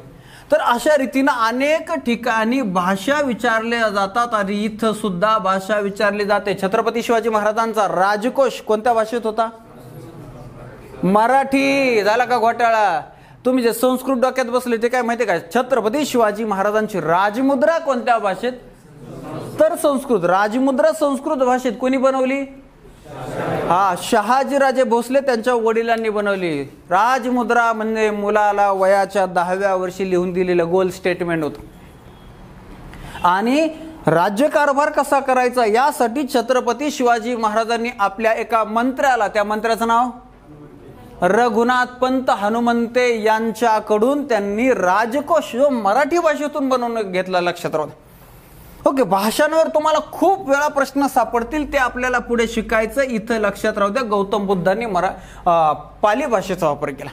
तर अशा रीतीनं अनेक ठिकाणी भाषा विचारल्या जातात आणि इथं सुद्धा भाषा विचारली जाते. छत्रपती शिवाजी महाराजांचा राजकोष कोणत्या भाषेत होता? मराठी. झाला का घोटाळा? तुम्ही जे संस्कृत डोक्यात बसले ते काय माहिती का? छत्रपती शिवाजी महाराजांची राजमुद्रा कोणत्या भाषेत? तर संस्कृत. राजमुद्रा संस्कृत भाषेत कोणी बनवली? शहाजीराजे भोसले त्यांच्या वडिलांनी बनवली. राजमुद्रा म्हणजे मुलाला वयाच्या 10व्या वर्षी लिहून दिलेलं गोल स्टेटमेंट होतं. आणि राज्यकारभार कसा करायचा यासाठी छत्रपती शिवाजी महाराजांनी आपल्या एका मंत्र्याला, त्या मंत्र्याचं नाव रघुनाथ पंत हनुमंते यांच्याकडून त्यांनी राजकोष जो मराठी भाषेतून बनवून घेतला. लक्षात राहू. ओके, भाषांवर तुम्हाला खूप वेळा प्रश्न सापडतील, ते आपल्याला पुढे शिकायचं. इथं लक्षात राहू द्या, गौतम बुद्धांनी पाली भाषेचा वापर केला.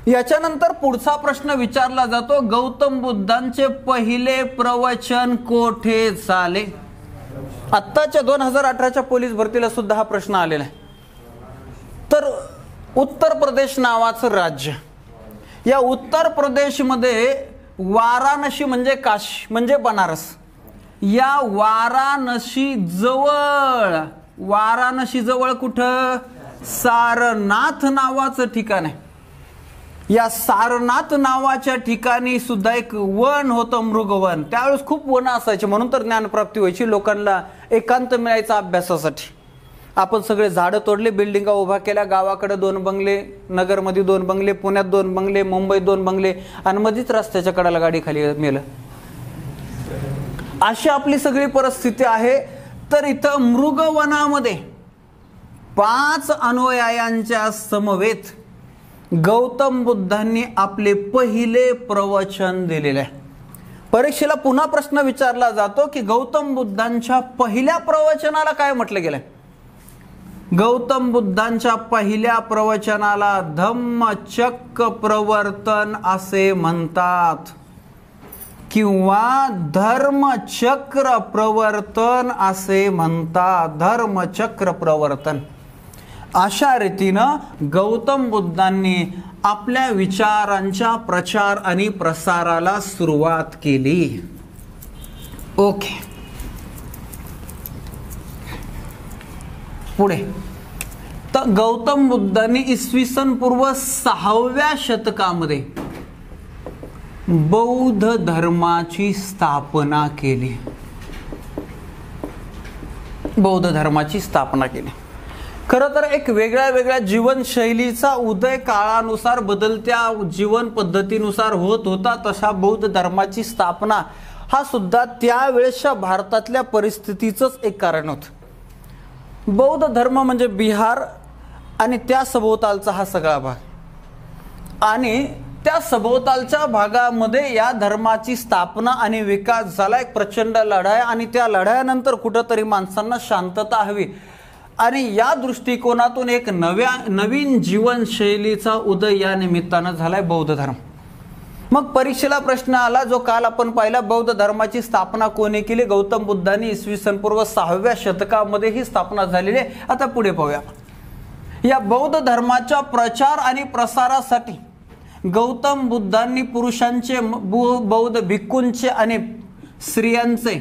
याच्यानंतर पुढचा प्रश्न विचारला जातो, गौतम बुद्धांचे पहिले प्रवचन कोठे झाले? आत्ताच्या 2018च्या पोलीस भरतीला सुद्धा हा प्रश्न आलेला आहे. तर उत्तर प्रदेश नावाचं राज्य, या उत्तर प्रदेशमध्ये वाराणसी म्हणजे काशी म्हणजे बनारस, या वाराणसी जवळ कुठं? सारनाथ नावाचं ठिकाण आहे. या सारनाथ नावाच्या ठिकाणी सुद्धा एक वन होतं, मृगवन. त्यावेळेस खूप वन असायचे, म्हणून तर ज्ञानप्राप्ती व्हायची, लोकांना एकांत मिळायचा अभ्यासासाठी. आपण सगळे झाडं तोडले, बिल्डिंगा उभा केल्या, गावाकडे 2 बंगले, नगरमध्ये 2 बंगले, पुण्यात 2 बंगले, मुंबईत 2 बंगले, आणि मध्येच रस्त्याच्या कडाला गाडी खाली मेलं. अशी आपली सगळी परिस्थिती आहे. तर इथं मृगवनामध्ये 5 अनुयायांच्या समवेत गौतम बुद्धांनी आपले पहिले प्रवचन दिलेले आहे. परीक्षेला पुन्हा प्रश्न विचारला जातो की गौतम बुद्धांच्या पहिल्या प्रवचनाला काय म्हटलं गेलंय? गौतम बुद्धांच्या पहिल्या प्रवचनाला धम्मचक्र प्रवर्तन असे म्हणतात, किंवा धर्मचक्र प्रवर्तन असे म्हणतात. धर्मचक्र प्रवर्तन. अशा रीतीनं गौतम बुद्धांनी आपल्या विचारांच्या प्रचार आणि प्रसाराला सुरुवात केली. ओके, पुढे. तर गौतम बुद्धांनी इसवी सन पूर्व 6व्या शतकामध्ये बौद्ध धर्माची स्थापना केली. बौद्ध धर्माची स्थापना केली. खरं तर एक वेगळ्या जीवनशैलीचा उदय काळानुसार, बदलत्या जीवन पद्धतीनुसार होत होता. तशा बौद्ध धर्माची स्थापना हा सुद्धा त्यावेळेसच्या भारतातल्या परिस्थितीचंच एक कारण होतं. बौद्ध धर्म म्हणजे बिहार आणि त्या सभोवतालचा हा सगळा भाग, आणि त्या सभोवतालच्या भागामध्ये या धर्माची स्थापना आणि विकास झाला. एक प्रचंड लढाई, आणि त्या लढाईनंतर कुठंतरी माणसांना शांतता हवी आणि या दृष्टिकोनातून एक नवीन जीवनशैलीचा उदय या निमित्तानं झालाय बौद्ध धर्म. मग परीक्षेला प्रश्न आला जो काल आपण पाहिला, बौद्ध धर्माची स्थापना कोणी केली? गौतम बुद्धांनी इसवी सन पूर्व 6व्या शतकामध्ये ही स्थापना झालेली आहे. आता पुढे पाहूया. या बौद्ध धर्माच्या प्रचार आणि प्रसारासाठी गौतम बुद्धांनी पुरुषांचे बौद्ध भिक्खूंचे आणि स्त्रियांचे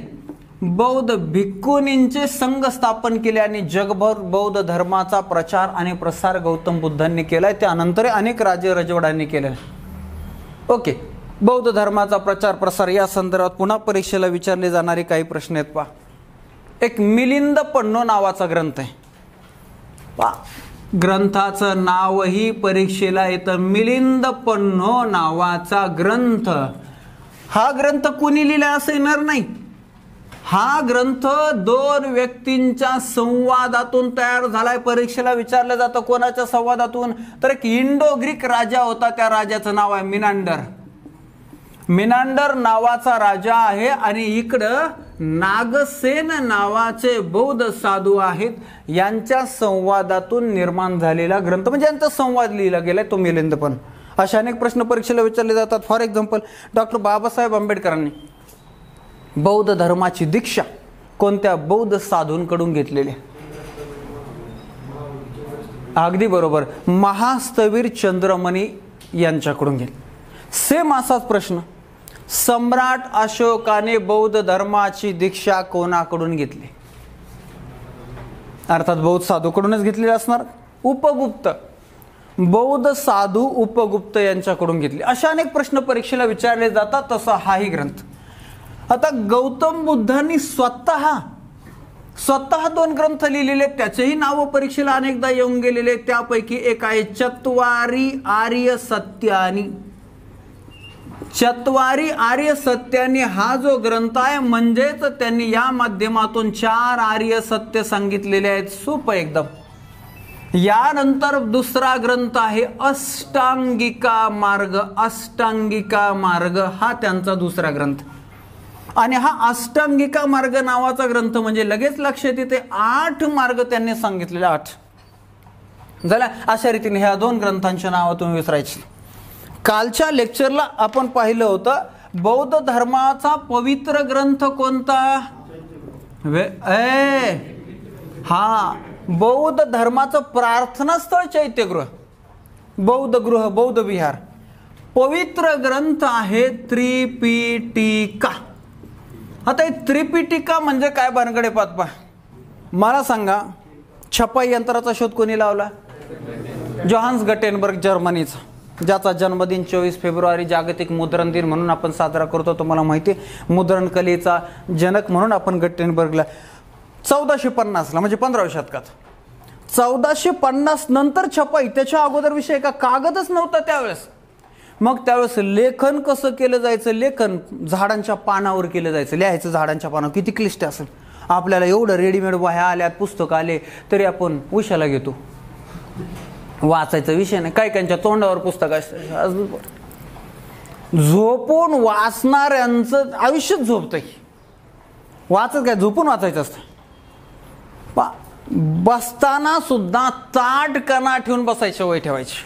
बौद्ध भिक्खुनींचे संघ स्थापन केले आणि जगभर बौद्ध धर्माचा प्रचार आणि प्रसार गौतम बुद्धांनी केलाय. त्यानंतर अनेक राजे रजवाड्यांनी केलेला. ओके, बौद्ध धर्माचा प्रचार प्रसार या संदर्भात पुन्हा परीक्षेला विचारले जाणारे काही प्रश्न आहेत पहा. एक मिलिंद पन्नो नावाचा ग्रंथ आहे पहा. ग्रंथाचं नावही परीक्षेला येतं, मिलिंद पन्नो नावाचा ग्रंथ. हा ग्रंथ कुणी लिहिला असं येणार नाही. हा ग्रंथ दोन व्यक्तींच्या संवादातून तयार झालाय. परीक्षेला विचारलं जातं कोणाच्या संवादातून? तर एक इंडो ग्रीक राजा होता, त्या राजाचं नाव आहे मिनांडर. मिनांडर नावाचा राजा आहे आणि इकडं नागसेन नावाचे बौद्ध साधू आहेत. यांच्या संवादातून निर्माण झालेला ग्रंथ म्हणजे यांचा संवाद लिहिला गेलाय तो मिलिंदपण. अशा अनेक प्रश्न परीक्षेला विचारले जातात. फॉर एक्झाम्पल, डॉक्टर बाबासाहेब आंबेडकरांनी बौद्ध धर्माची दीक्षा कोणत्या बौद्ध साधूंकडून घेतलेली? अगदी बरोबर, महास्थवीर चंद्रमणी यांच्याकडून घेतली. सेम असाच प्रश्न, सम्राट अशोकाने बौद्ध धर्माची दीक्षा कोणाकडून घेतली? अर्थात बौद्ध साधूकडूनच घेतलेली असणार. उपगुप्त, बौद्ध साधू उपगुप्त यांच्याकडून घेतली. अशा अनेक प्रश्न परीक्षेला विचारले जातात. तसा हाही ग्रंथ. आता गौतम बुद्धांनी स्वतः दोन ग्रंथ लिहिलेले, त्याचेही नाव परीक्षेला अनेकदा येऊन गेलेले. त्यापैकी एक आहे चत्वारी आर्य सत्यानी. चत्वारी आर्य सत्यानी हा जो ग्रंथ आहे म्हणजेच त्यांनी या माध्यमातून 4 आर्य सत्य सांगितलेले आहेत. सोपं एकदम. यानंतर दुसरा ग्रंथ आहे अष्टांगिका मार्ग. अष्टांगिका मार्ग हा त्यांचा दुसरा ग्रंथ. आणि हा अष्टांगिका मार्ग नावाचा ग्रंथ म्हणजे लगेच लक्षात येते 8 मार्ग त्यांनी सांगितलेले. 8 झाला. अशा रीतीने ह्या दोन ग्रंथांची नावं तुम्ही विसरायची. कालच्या लेक्चरला आपण पाहिलं होतं बौद्ध धर्माचा पवित्र ग्रंथ कोणता? हा, बौद्ध धर्माचं प्रार्थनास्थळ चैत्यगृह, बौद्ध गृह, बौद्ध विहार. पवित्र ग्रंथ आहे त्रिपिटिका. आता हे त्रिपिटिका म्हणजे काय भानगडे पाहत पहा. मला सांगा, छपाई यंत्राचा शोध कोणी लावला? जोहान्स गटेनबर्ग, जर्मनीचा, ज्याचा जन्मदिन 24 फेब्रुवारी जागतिक मुद्रण दिन म्हणून आपण साजरा करतो. तुम्हाला माहिती आहे, मुद्रण कलेचा जनक म्हणून आपण गटेनबर्गला 1450ला म्हणजे 15व्या शतकात, 1450 नंतर छपाई. त्याच्या अगोदर विषय का कागदच नव्हता त्यावेळेस. मग त्यावेळेस लेखन कसं केलं जायचं? लेखन झाडांच्या पानावर केलं जायचं. लिहायचं झाडांच्या पानावर. किती क्लिष्ट असेल. आपल्याला एवढं रेडीमेड वह्या आल्यात, पुस्तकं आले, तरी आपण उशाला घेतो. वाचायचा विषय नाही. काही काहींच्या तोंडावर पुस्तक असतं. झोपून वाचणाऱ्यांचं आयुष्यच झोपतंय. वाचत काय, झोपून वाचायचं असतं. बसताना सुद्धा ताट कणा ठेवून बसायचे, वय ठेवायचे,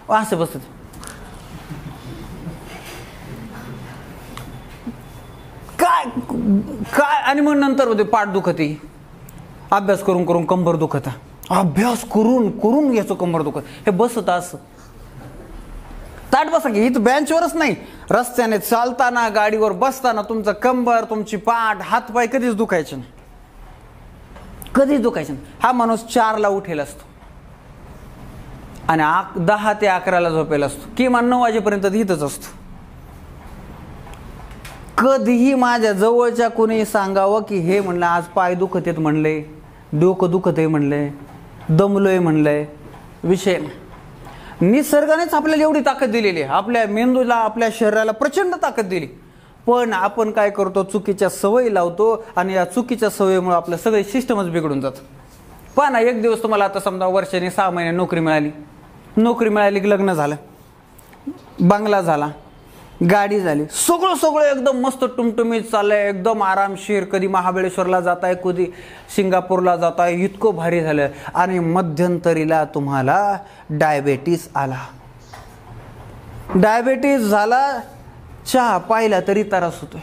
असे बसत. काय काय आणि मग नंतर होते पाठ दुखते. अभ्यास करून करून कंबर दुखत. अभ्यास करून करून घ्यायचो कंबर दुखत. हे बसत असं ताट बसा की. इथं बेंचवरच नाही, रस्त्याने चालताना, गाडीवर बसताना तुमचं कंबर, तुमची पाठ, हातपाय कधीच दुखायचे नाही. कधीच दुखायचे नाही. हा माणूस 4ला उठेल असतो आणि 10 ते 11ला झोपेल असतो. किमान 9 वाजेपर्यंत इथंच असतो. कधीही माझ्या जवळच्या कोणी सांगावं की हे म्हणलं आज पाय दुखत आहेत म्हणले, डोकं दुखत आहे म्हणले, दमलोय म्हणलंय, विषय. निसर्गानेच आपल्याला एवढी ताकद दिलेली आहे. आपल्या मेंदूला, आपल्या शरीराला प्रचंड ताकद दिली. पण आपण काय करतो? चुकीच्या सवयी लावतो आणि या चुकीच्या सवयीमुळे आपलं सगळे सिस्टमच बिघडून जातं. पण एक दिवस तुम्हाला आता समजा वर्षाने 6 महिने नोकरी मिळाली की लग्न झालं, बंगला झाला, गाडी झाली, सगळं सगळं एकदम मस्त टुमटुमीत चाललंय, एकदम आरामशीर. कधी महाबळेश्वरला जाताय, कधी सिंगापूरला जाताय, इतकं भारी झालं. आणि मध्यंतरीला तुम्हाला डायबेटीस आला. डायबेटीस झाला, चहा पाहिला तरी त्रास होतोय.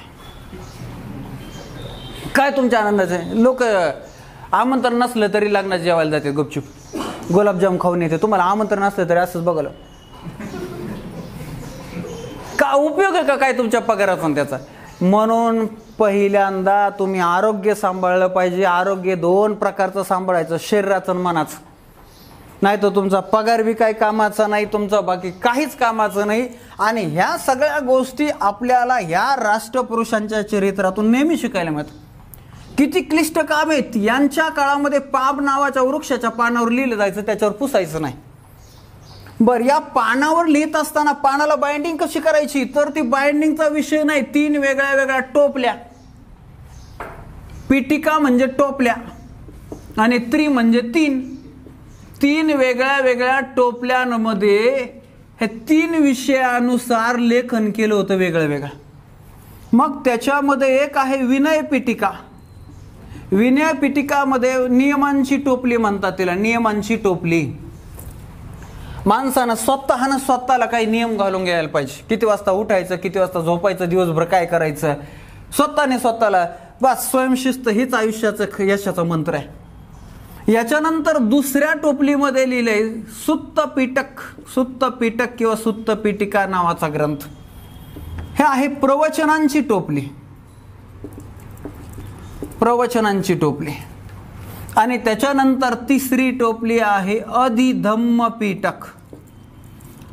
काय तुमच्या आनंदाचं आहे? लोक आमंत्रण नसलं तरी लग्नात जेवायला जाते, गुपचूप गुलाबजाम खाऊन येते. तुम्हाला आमंत्रण नसलं तरी असंच बघायला. का उपयोग आहे का काय तुमच्या पगाराचा त्याचा? म्हणून पहिल्यांदा तुम्ही आरोग्य सांभाळलं पाहिजे. आरोग्य 2 प्रकारचं सांभाळायचं, शरीराचं आणि मनाचं. नाही तर तुमचा पगार बी काही कामाचा नाही, तुमचा बाकी काहीच कामाचं नाही. आणि ह्या सगळ्या गोष्टी आपल्याला ह्या राष्ट्रपुरुषांच्या चरित्रातून नेहमी शिकायला मिळतात. किती क्लिष्ट काम आहेत. यांच्या काळामध्ये पाब नावाच्या वृक्षाच्या पानावर लिहिलं जायचं, त्याच्यावर पुसायचं नाही. बर, या पानावर लिहित असताना पानाला बाइंडिंग कशी करायची, तर ती बाइंडिंगचा विषय नाही. 3 वेगळ्या वेगळ्या टोपल्या. पिटिका म्हणजे टोपल्या आणि त्री म्हणजे 3 वेगळ्या वेगळ्या टोपल्यांमध्ये हे 3 विषयानुसार लेखन केलं होतं वेगळं वेगळं. मग त्याच्यामध्ये एक आहे विनय पिटिका. विनय पिटिकामध्ये नियमांची टोपली म्हणतात तिला, नियमांची टोपली. माणसानं स्वतःला काही नियम घालून घ्यायला पाहिजे. किती वाजता उठायचं, किती वाजता झोपायचं, दिवसभर काय करायचं, स्वतःला बस स्वयंशिस्त हीच आयुष्याचं यशाचं मंत्र आहे. याच्यानंतर दुसऱ्या टोपलीमध्ये लिहिलंय सुत्त पिटक किंवा सुत्त पिटिका नावाचा ग्रंथ. हे आहे प्रवचनांची टोपली. आणि त्याच्यानंतर तिसरी टोपली आहे अधिधम्म पिटक.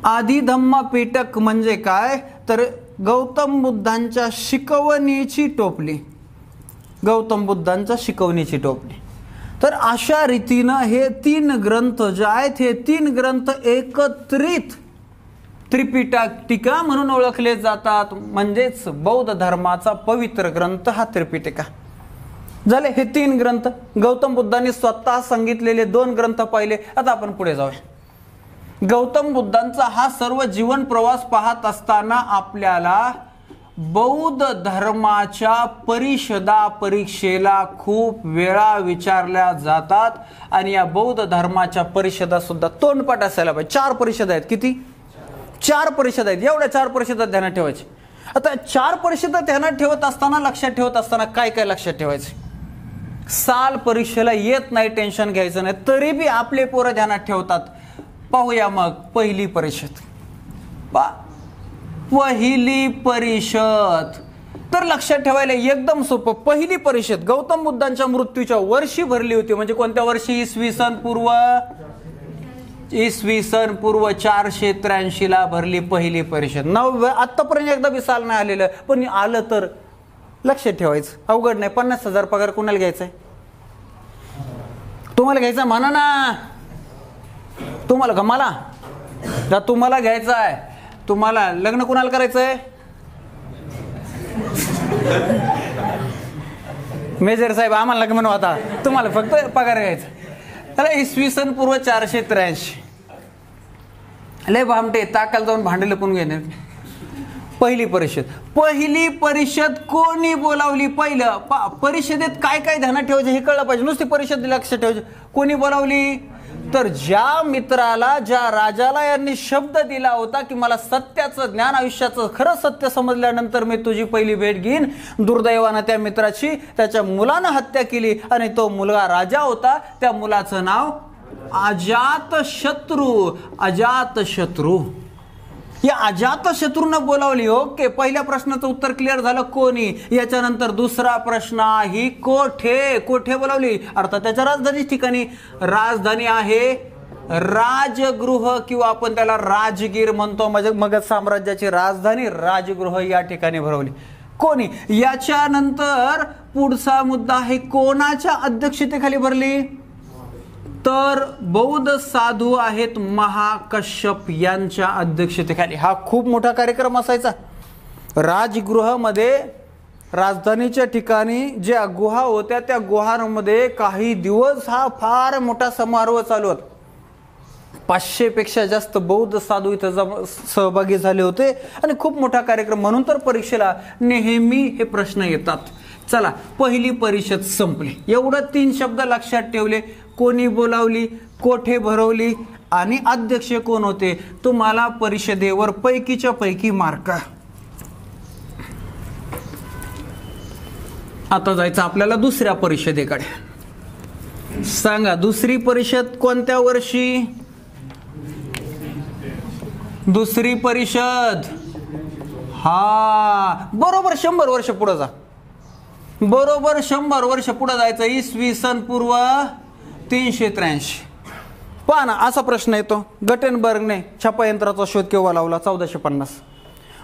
अधिधम्म पिटक म्हणजे काय, तर गौतम बुद्धांच्या शिकवणीची टोपली. तर अशा रीतीनं हे 3 ग्रंथ जे आहेत, हे 3 ग्रंथ एकत्रित त्रिपिटका म्हणून ओळखले जातात. म्हणजेच बौद्ध धर्माचा पवित्र ग्रंथ हा त्रिपिटका झाले. हे 3 ग्रंथ गौतम बुद्धांनी स्वतः सांगितलेले 2 ग्रंथ पाहिले. आता आपण पुढे जाऊया. गौतम बुद्धांचा हा सर्व जीवन प्रवास पाहत असताना आपल्याला बौद्ध धर्माच्या परीक्षेला खूप वेळा विचारल्या जातात. आणि या बौद्ध धर्माच्या परिषदा सुद्धा तोंडपाठ असायला पाहिजे. 4 परिषद आहेत. किती? 4 परिषद आहेत. एवढ्या 4 परिषदा ध्यानात ठेवायची. आता 4 परिषदा ध्यानात ठेवत असताना, लक्षात ठेवत असताना काय काय लक्षात ठेवायचं? साल परीक्षेला येत नाही, टेन्शन घ्यायचं नाही, तरी बी आपले पोरं ध्यानात ठेवतात. पाहूया मग पहिली परिषद. पहिली परिषद तर लक्षात ठेवायला एकदम सोपं. पहिली परिषद गौतम बुद्धांच्या मृत्यूच्या वर्षी भरली होती. म्हणजे कोणत्या वर्षी? इसवी सन पूर्व 483 ला भरली पहिली परिषद. आतापर्यंत एकदा बी साल नाही आलेलं, पण आलं तर लक्षात ठेवायचं. अवघड नाही. 50,000 पगार कुणाला घ्यायचाय? तुम्हाला घ्यायचा म्हणा ना. तुम्हाला मला का तुम्हाला घ्यायचा आहे? तुम्हाला लग्न कुणाला करायचंय? मेजर साहेब आम्हाला लग्न म्हणू, आता तुम्हाला फक्त पगार घ्यायचा. तर इसवी सन पूर्व 483 लय भामटे ताकाला जाऊन भांडे लपून घेणार. पहिली परिषद कोणी बोलावली? पहिलं परिषदेत काय काय ध्यानात ठेवायचं हे कळलं पाहिजे. नुसती परिषद लक्षात ठेवायची. कोणी बोलावली? तर ज्या मित्राला, ज्या राजाला यांनी शब्द दिला होता की मला सत्याचं ज्ञान, आयुष्याचं खरं सत्य समजल्यानंतर मी तुझी पहिली भेट घेईन, दुर्दैवानं त्या मित्राची त्याच्या मुलानं हत्या केली आणि तो मुलगा राजा होता. त्या मुलाचं नाव अजातशत्रू. या अजातशत्रूनं बोलावली. ओके, पहिल्या प्रश्नाचं उत्तर क्लिअर झालं. कोणी? याच्यानंतर दुसरा प्रश्न आहे कोठे बोलावली? अर्थात त्याच्या राजधानी ठिकाणी. राजधानी आहे राजगृह किंवा आपण त्याला राजगीर म्हणतो. म्हणजे मगध साम्राज्याची राजधानी राजगृह या ठिकाणी भरवली. कोणी? याच्यानंतर पुढचा मुद्दा आहे कोणाच्या अध्यक्षतेखाली भरली? तर बौद्ध साधू आहेत महाकश्यप यांच्या अध्यक्षतेखाली. हा खूप मोठा कार्यक्रम असायचा. राजगृहामध्ये राजधानीच्या ठिकाणी ज्या गुहा होत्या त्या गुहांमध्ये काही दिवस हा फार मोठा समारोह चालू होता. 500 पेक्षा जास्त बौद्ध साधू इथं सहभागी झाले होते आणि खूप मोठा कार्यक्रम. म्हणून तर परीक्षेला नेहमी हे प्रश्न येतात. चला, पहिली परिषद संपली. एवढं 3 शब्द लक्षात ठेवले. कोणी बोलावली, कोठे भरवली आणि अध्यक्ष कोण होते. तुम्हाला परिषदेवर पैकीच्या पैकी मार्क. आता जायचं आपल्याला दुसऱ्या परिषदेकडे. सांगा, दुसरी परिषद कोणत्या वर्षी? दुसरी परिषद बरोबर 100 वर्ष पुढे जा. बरोबर 100 वर्ष पुढे जायचं. इसवी सन पूर्व 383. पहा ना, असा प्रश्न येतो. गटेनबर्गने छापायंत्राचा शोध केव्हा लावला? 1450.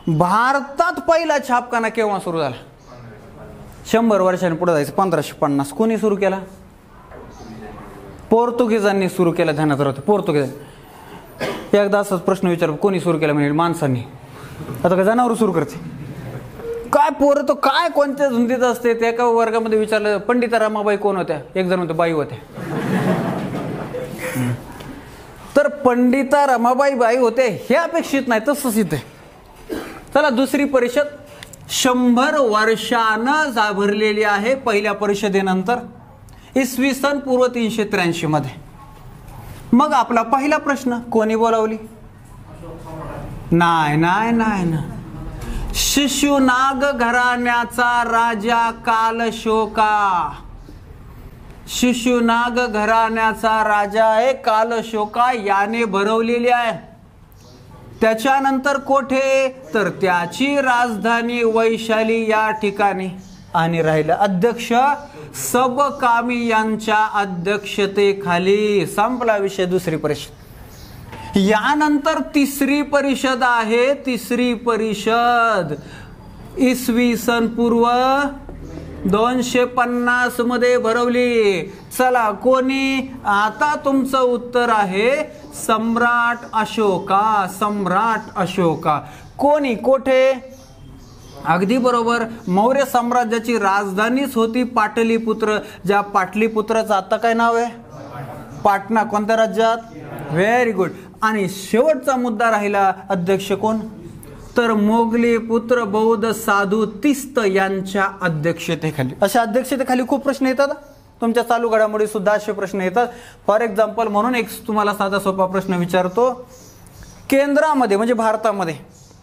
भारतात पहिला छापखाना केव्हा सुरू झाला? 100 वर्षांनी पुढे जायचं. 1550. कोणी सुरू केला? पोर्तुगीजांनी सुरू केला. ध्यानात राहतं, पोर्तुगीजांनी. एकदा असाच प्रश्न विचार, कोणी सुरू केला? म्हणजे माणसांनी. आता काय जनावर सुरू करते काय? पोरं तो काय कोणत्या झुंदीत असते. त्या एका वर्गामध्ये विचारलं, पंडिता रमाबाई कोण होत्या? एक जण होते, बाई होत्या. तर पंडिता रमाबाई बाई होते हे अपेक्षित नाही, तसंच इथे. चला, दुसरी परिषद 100 वर्षानं भरलेली आहे पहिल्या परिषदेनंतर, इसवी सन पूर्व 383 मध्ये. मग आपला पहिला प्रश्न, कोणी बोलावली? नाही नाही नाही ना, शिशुनाग घराण्याचा राजा कालशोका. शिशुनाग घराण्याचा राजा आहे कालशोका, याने भरवलेली आहे. त्याच्यानंतर कोठे? तर त्याची राजधानी वैशाली या ठिकाणी. आणि राहिलं अध्यक्ष सबकामी यांच्या अध्यक्षतेखाली. संपला विषय. दुसरी परिषद. यानंतर तिसरी परिषद आहे. तिसरी परिषद इसवी सन पूर्व 250 मध्ये भरवली. चला, कोणी? आता तुमचं उत्तर आहे सम्राट अशोका. सम्राट अशोका. कोणी? कोठे? अगदी बरोबर. मौर्य साम्राज्याची राजधानीच होती पाटलीपुत्र. ज्या पाटलीपुत्राचं आता काय नाव आहे? पाटणा. कोणत्या राज्यात? Very good. आणि शेवटचा मुद्दा राहिला, अध्यक्ष कोण? तर मोगली पुत्र बौद्ध साधू तिस्त यांच्या अध्यक्षतेखाली. अशा अध्यक्षतेखाली खूप प्रश्न येतात. तुमच्या चालू घडामोडी सुद्धा असे प्रश्न येतात. फॉर एक्झाम्पल म्हणून एक तुम्हाला साधा सोपा प्रश्न विचारतो. केंद्रामध्ये म्हणजे भारतामध्ये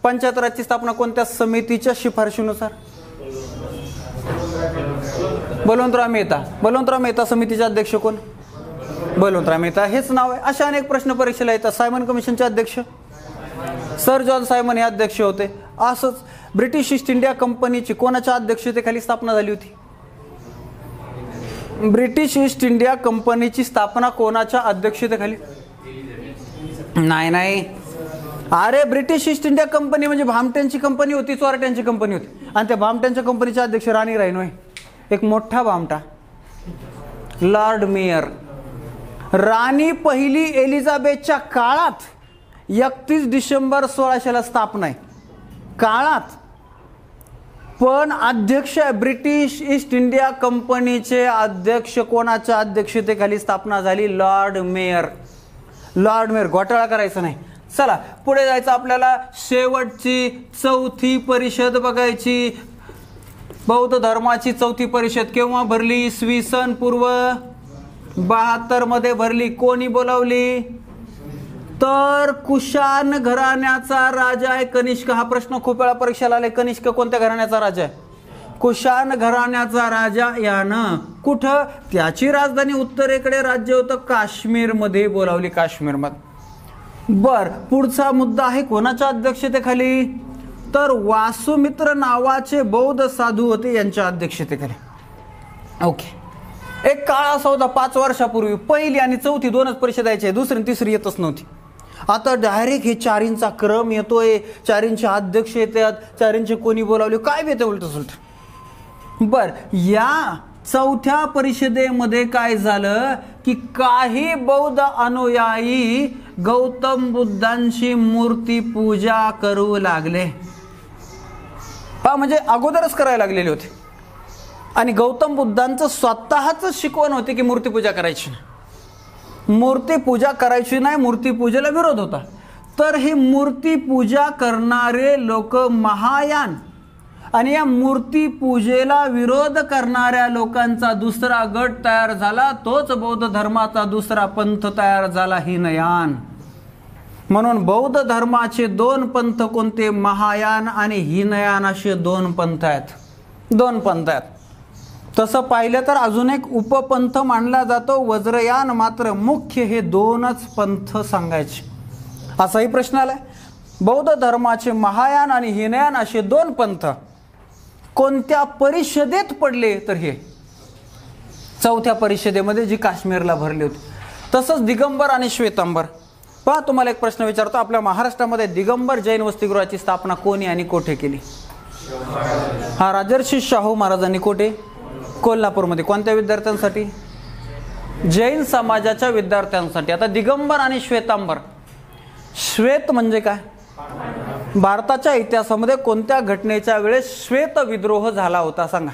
पंचायत राजची स्थापना कोणत्या समितीच्या शिफारशीनुसार? बलवंतराव मेहता. बलवंतराव मेहता समितीचे अध्यक्ष कोण? बलवंतराव मेहता हेच नाव आहे. अशा अनेक प्रश्न परीक्षेला येतात. सायमन कमिशनचे अध्यक्ष सर जॉन सायमन हे अध्यक्ष होते. असंच ब्रिटिश ईस्ट इंडिया कंपनीची कोणाच्या अध्यक्षतेखाली स्थापना झाली होती? ब्रिटिश ईस्ट इंडिया कंपनीची स्थापना कोणाच्या अध्यक्षतेखाली? नाही नाही, अरे ब्रिटिश ईस्ट इंडिया कंपनी म्हणजे भामट्यांची कंपनी होती, चोरट्यांची कंपनी होती. आणि त्या भामट्यांच्या कंपनीचे अध्यक्ष राणी राय नव्हे, एक मोठा भामटा लॉर्ड मेयर. राणी पहिली एलिझाबेथच्या काळात 31 डिसेंबर 1600 स्थापना आहे काळात. पण अध्यक्ष ब्रिटिश ईस्ट इंडिया कंपनीचे अध्यक्ष कोणाच्या अध्यक्षतेखाली स्थापना झाली? Lord mayor. Lord mayor. घोटाळा करायचा नाही. चला पुढे जायचं आपल्याला. शेवटची चौथी परिषद बघायची. बौद्ध धर्माची चौथी परिषद केव्हा भरली? इसवी सन पूर्व 72 मध्ये भरली. कोणी बोलावली? तर कुशाण घराण्याचा राजा आहे कनिष्क. हा प्रश्न खूप वेळा परीक्षेला आलाय. कनिष्क कोणत्या घराण्याचा राजा आहे? कुशाण घराण्याचा राजा यानं कुठं? त्याची राजधानी उत्तरेकडे राज्य होतं काश्मीरमध्ये बोलावली. काश्मीरमध्ये. बर, पुढचा मुद्दा आहे कोणाच्या अध्यक्षतेखाली? तर वासुमित्र नावाचे बौद्ध साधू होते यांच्या अध्यक्षतेखाली. ओके. एक काळ असा होता 5 वर्षापूर्वी पहिली आणि चौथी दोनच परिषद यायची, दुसरी आणि तिसरी येतच नव्हती. आता डायरेक्ट हे चारींचा क्रम येतोय, चारींचे अध्यक्ष येतात, चारींचे कोणी बोलावले, काय येते उलट सुलट. बर, या चौथ्या परिषदेमध्ये काय झालं की काही बौद्ध अनुयायी गौतम बुद्धांची मूर्ती पूजा करू लागले. म्हणजे अगोदरच करायला लागलेले होते. आणि गौतम बुद्धांचं स्वतःच शिकवण होते की मूर्तीपूजा करायची. मूर्तीपूजा करायची नाही, मूर्तीपूजेला विरोध होता. तर ही मूर्तीपूजा करणारे लोक महायान आणि या मूर्तीपूजेला विरोध करणाऱ्या लोकांचा दुसरा गट तयार झाला, तोच बौद्ध धर्माचा दुसरा पंथ तयार झाला, हीनयान. म्हणून बौद्ध धर्माचे दोन पंथ कोणते? महायान आणि हीनयान असे दोन पंथ आहेत. दोन पंथ आहेत. तसं पाहिलं तर अजून एक उपपंथ मानला जातो वज्रयान, मात्र मुख्य हे दोनच पंथ सांगायचे. असाही प्रश्न आलाय. बौद्ध धर्माचे महायान आणि हीनयान असे दोन पंथ कोणत्या परिषदेत पडले? तर हे चौथ्या परिषदेमध्ये जी काश्मीरला भरली होती. तसंच दिगंबर आणि श्वेतांबर. पहा, तुम्हाला एक प्रश्न विचारतो. आपल्या महाराष्ट्रामध्ये दिगंबर जैन वसतिगृहाची स्थापना कोणी आणि कोठे केली? हा, राजर्षी शाहू महाराजांनी. कोठे? कोल्हापूरमध्ये. कोणत्या विद्यार्थ्यांसाठी? जैन समाजाच्या विद्यार्थ्यांसाठी. आता दिगंबर आणि श्वेतांबर. श्वेत म्हणजे काय? भारताच्या इतिहासामध्ये कोणत्या घटनेच्या वेळेस श्वेत विद्रोह झाला होता सांगा?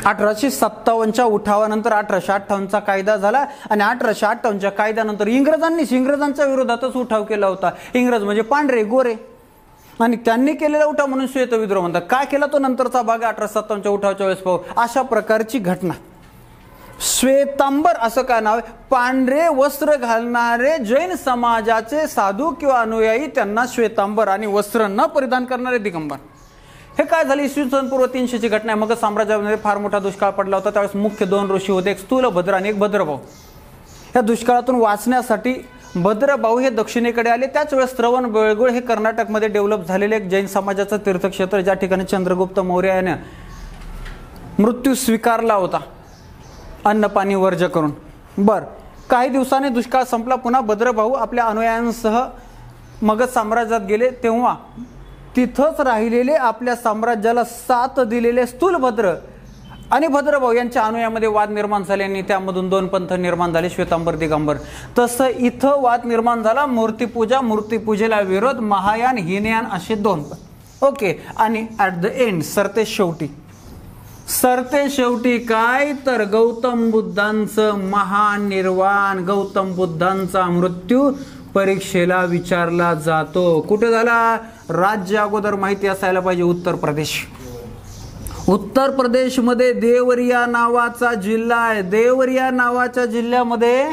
1857च्या उठावानंतर 1858चा कायदा झाला आणि 1858च्या कायद्यानंतर इंग्रजांच्या विरोधातच उठाव केला होता. इंग्रज म्हणजे पांढरे गोरे, आणि त्यांनी केलेला उठाव म्हणून श्वेत विद्रोह म्हणतात. काय केला तो नंतरचा भाग 1857च्या उठावाच्या वेळेस पाहू. अशा प्रकारची घटना. श्वेतांबर असं काय नाव आहे? पांढरे वस्त्र घालणारे जैन समाजाचे साधू किंवा अनुयायी, त्यांना श्वेतांबर, आणि वस्त्र न परिधान करणारे दिगंबर. हे काय झाले? इसवी सन पूर्व 300ची घटना आहे. मग साम्राज्यामध्ये फार मोठा दुष्काळ पडला होता. त्यावेळेस मुख्य दोन ऋषी होते, एक स्थूलभद्र आणि एक भद्रभाऊ. या दुष्काळातून वाचण्यासाठी भद्रभाऊ हे दक्षिणेकडे आले. त्याच वेळेस श्रवण बेळगोळ हे कर्नाटकमध्ये डेव्हलप झालेले एक जैन समाजाचं तीर्थक्षेत्र, ज्या ठिकाणी चंद्रगुप्त मौर्य याने मृत्यू स्वीकारला होता अन्न पाणी वर्ज करून. काही दिवसांनी दुष्काळ संपला. पुन्हा भद्रभाऊ आपल्या अनुयायांसह मगध साम्राज्यात गेले. तेव्हा तिथंच राहिलेले, आपल्या साम्राज्याला साथ दिलेले स्थूलभद्र आणि भद्रभाऊ यांच्या अनुयायामध्ये वाद निर्माण झाले आणि त्यामधून दोन पंथ निर्माण झाले, श्वेतांबर दिगंबर. तसं इथं वाद निर्माण झाला. मूर्तीपूजा, मूर्तीपूजेला विरोध, महायान हीनयान असे दोन पंथ. ओके. आणि ॲट द एंड, सरते शेवटी काय? तर गौतम बुद्धांचं महानिर्वाण, गौतम बुद्धांचा मृत्यू परीक्षेला विचारला जातो. कुठे झाला? राज्य अगोदर माहिती असायला पाहिजे. उत्तर प्रदेश. उत्तर प्रदेशमध्ये देवरिया नावाचा जिल्हा आहे. देवरिया नावाच्या जिल्ह्यामध्ये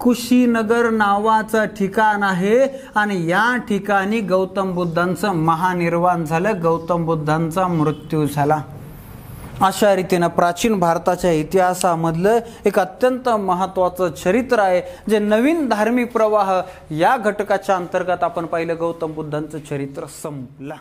कुशीनगर नावाचं ठिकाण आहे आणि या ठिकाणी गौतम बुद्धांचं महानिर्वाण झालं, गौतम बुद्धांचा मृत्यू झाला. अशा रीतीनं प्राचीन भारताच्या इतिहासामधलं एक अत्यंत महत्त्वाचं चरित्र आहे, जे नवीन धार्मिक प्रवाह या घटकाच्या अंतर्गत आपण पाहिलं. गौतम बुद्धांचं चरित्र संपलं.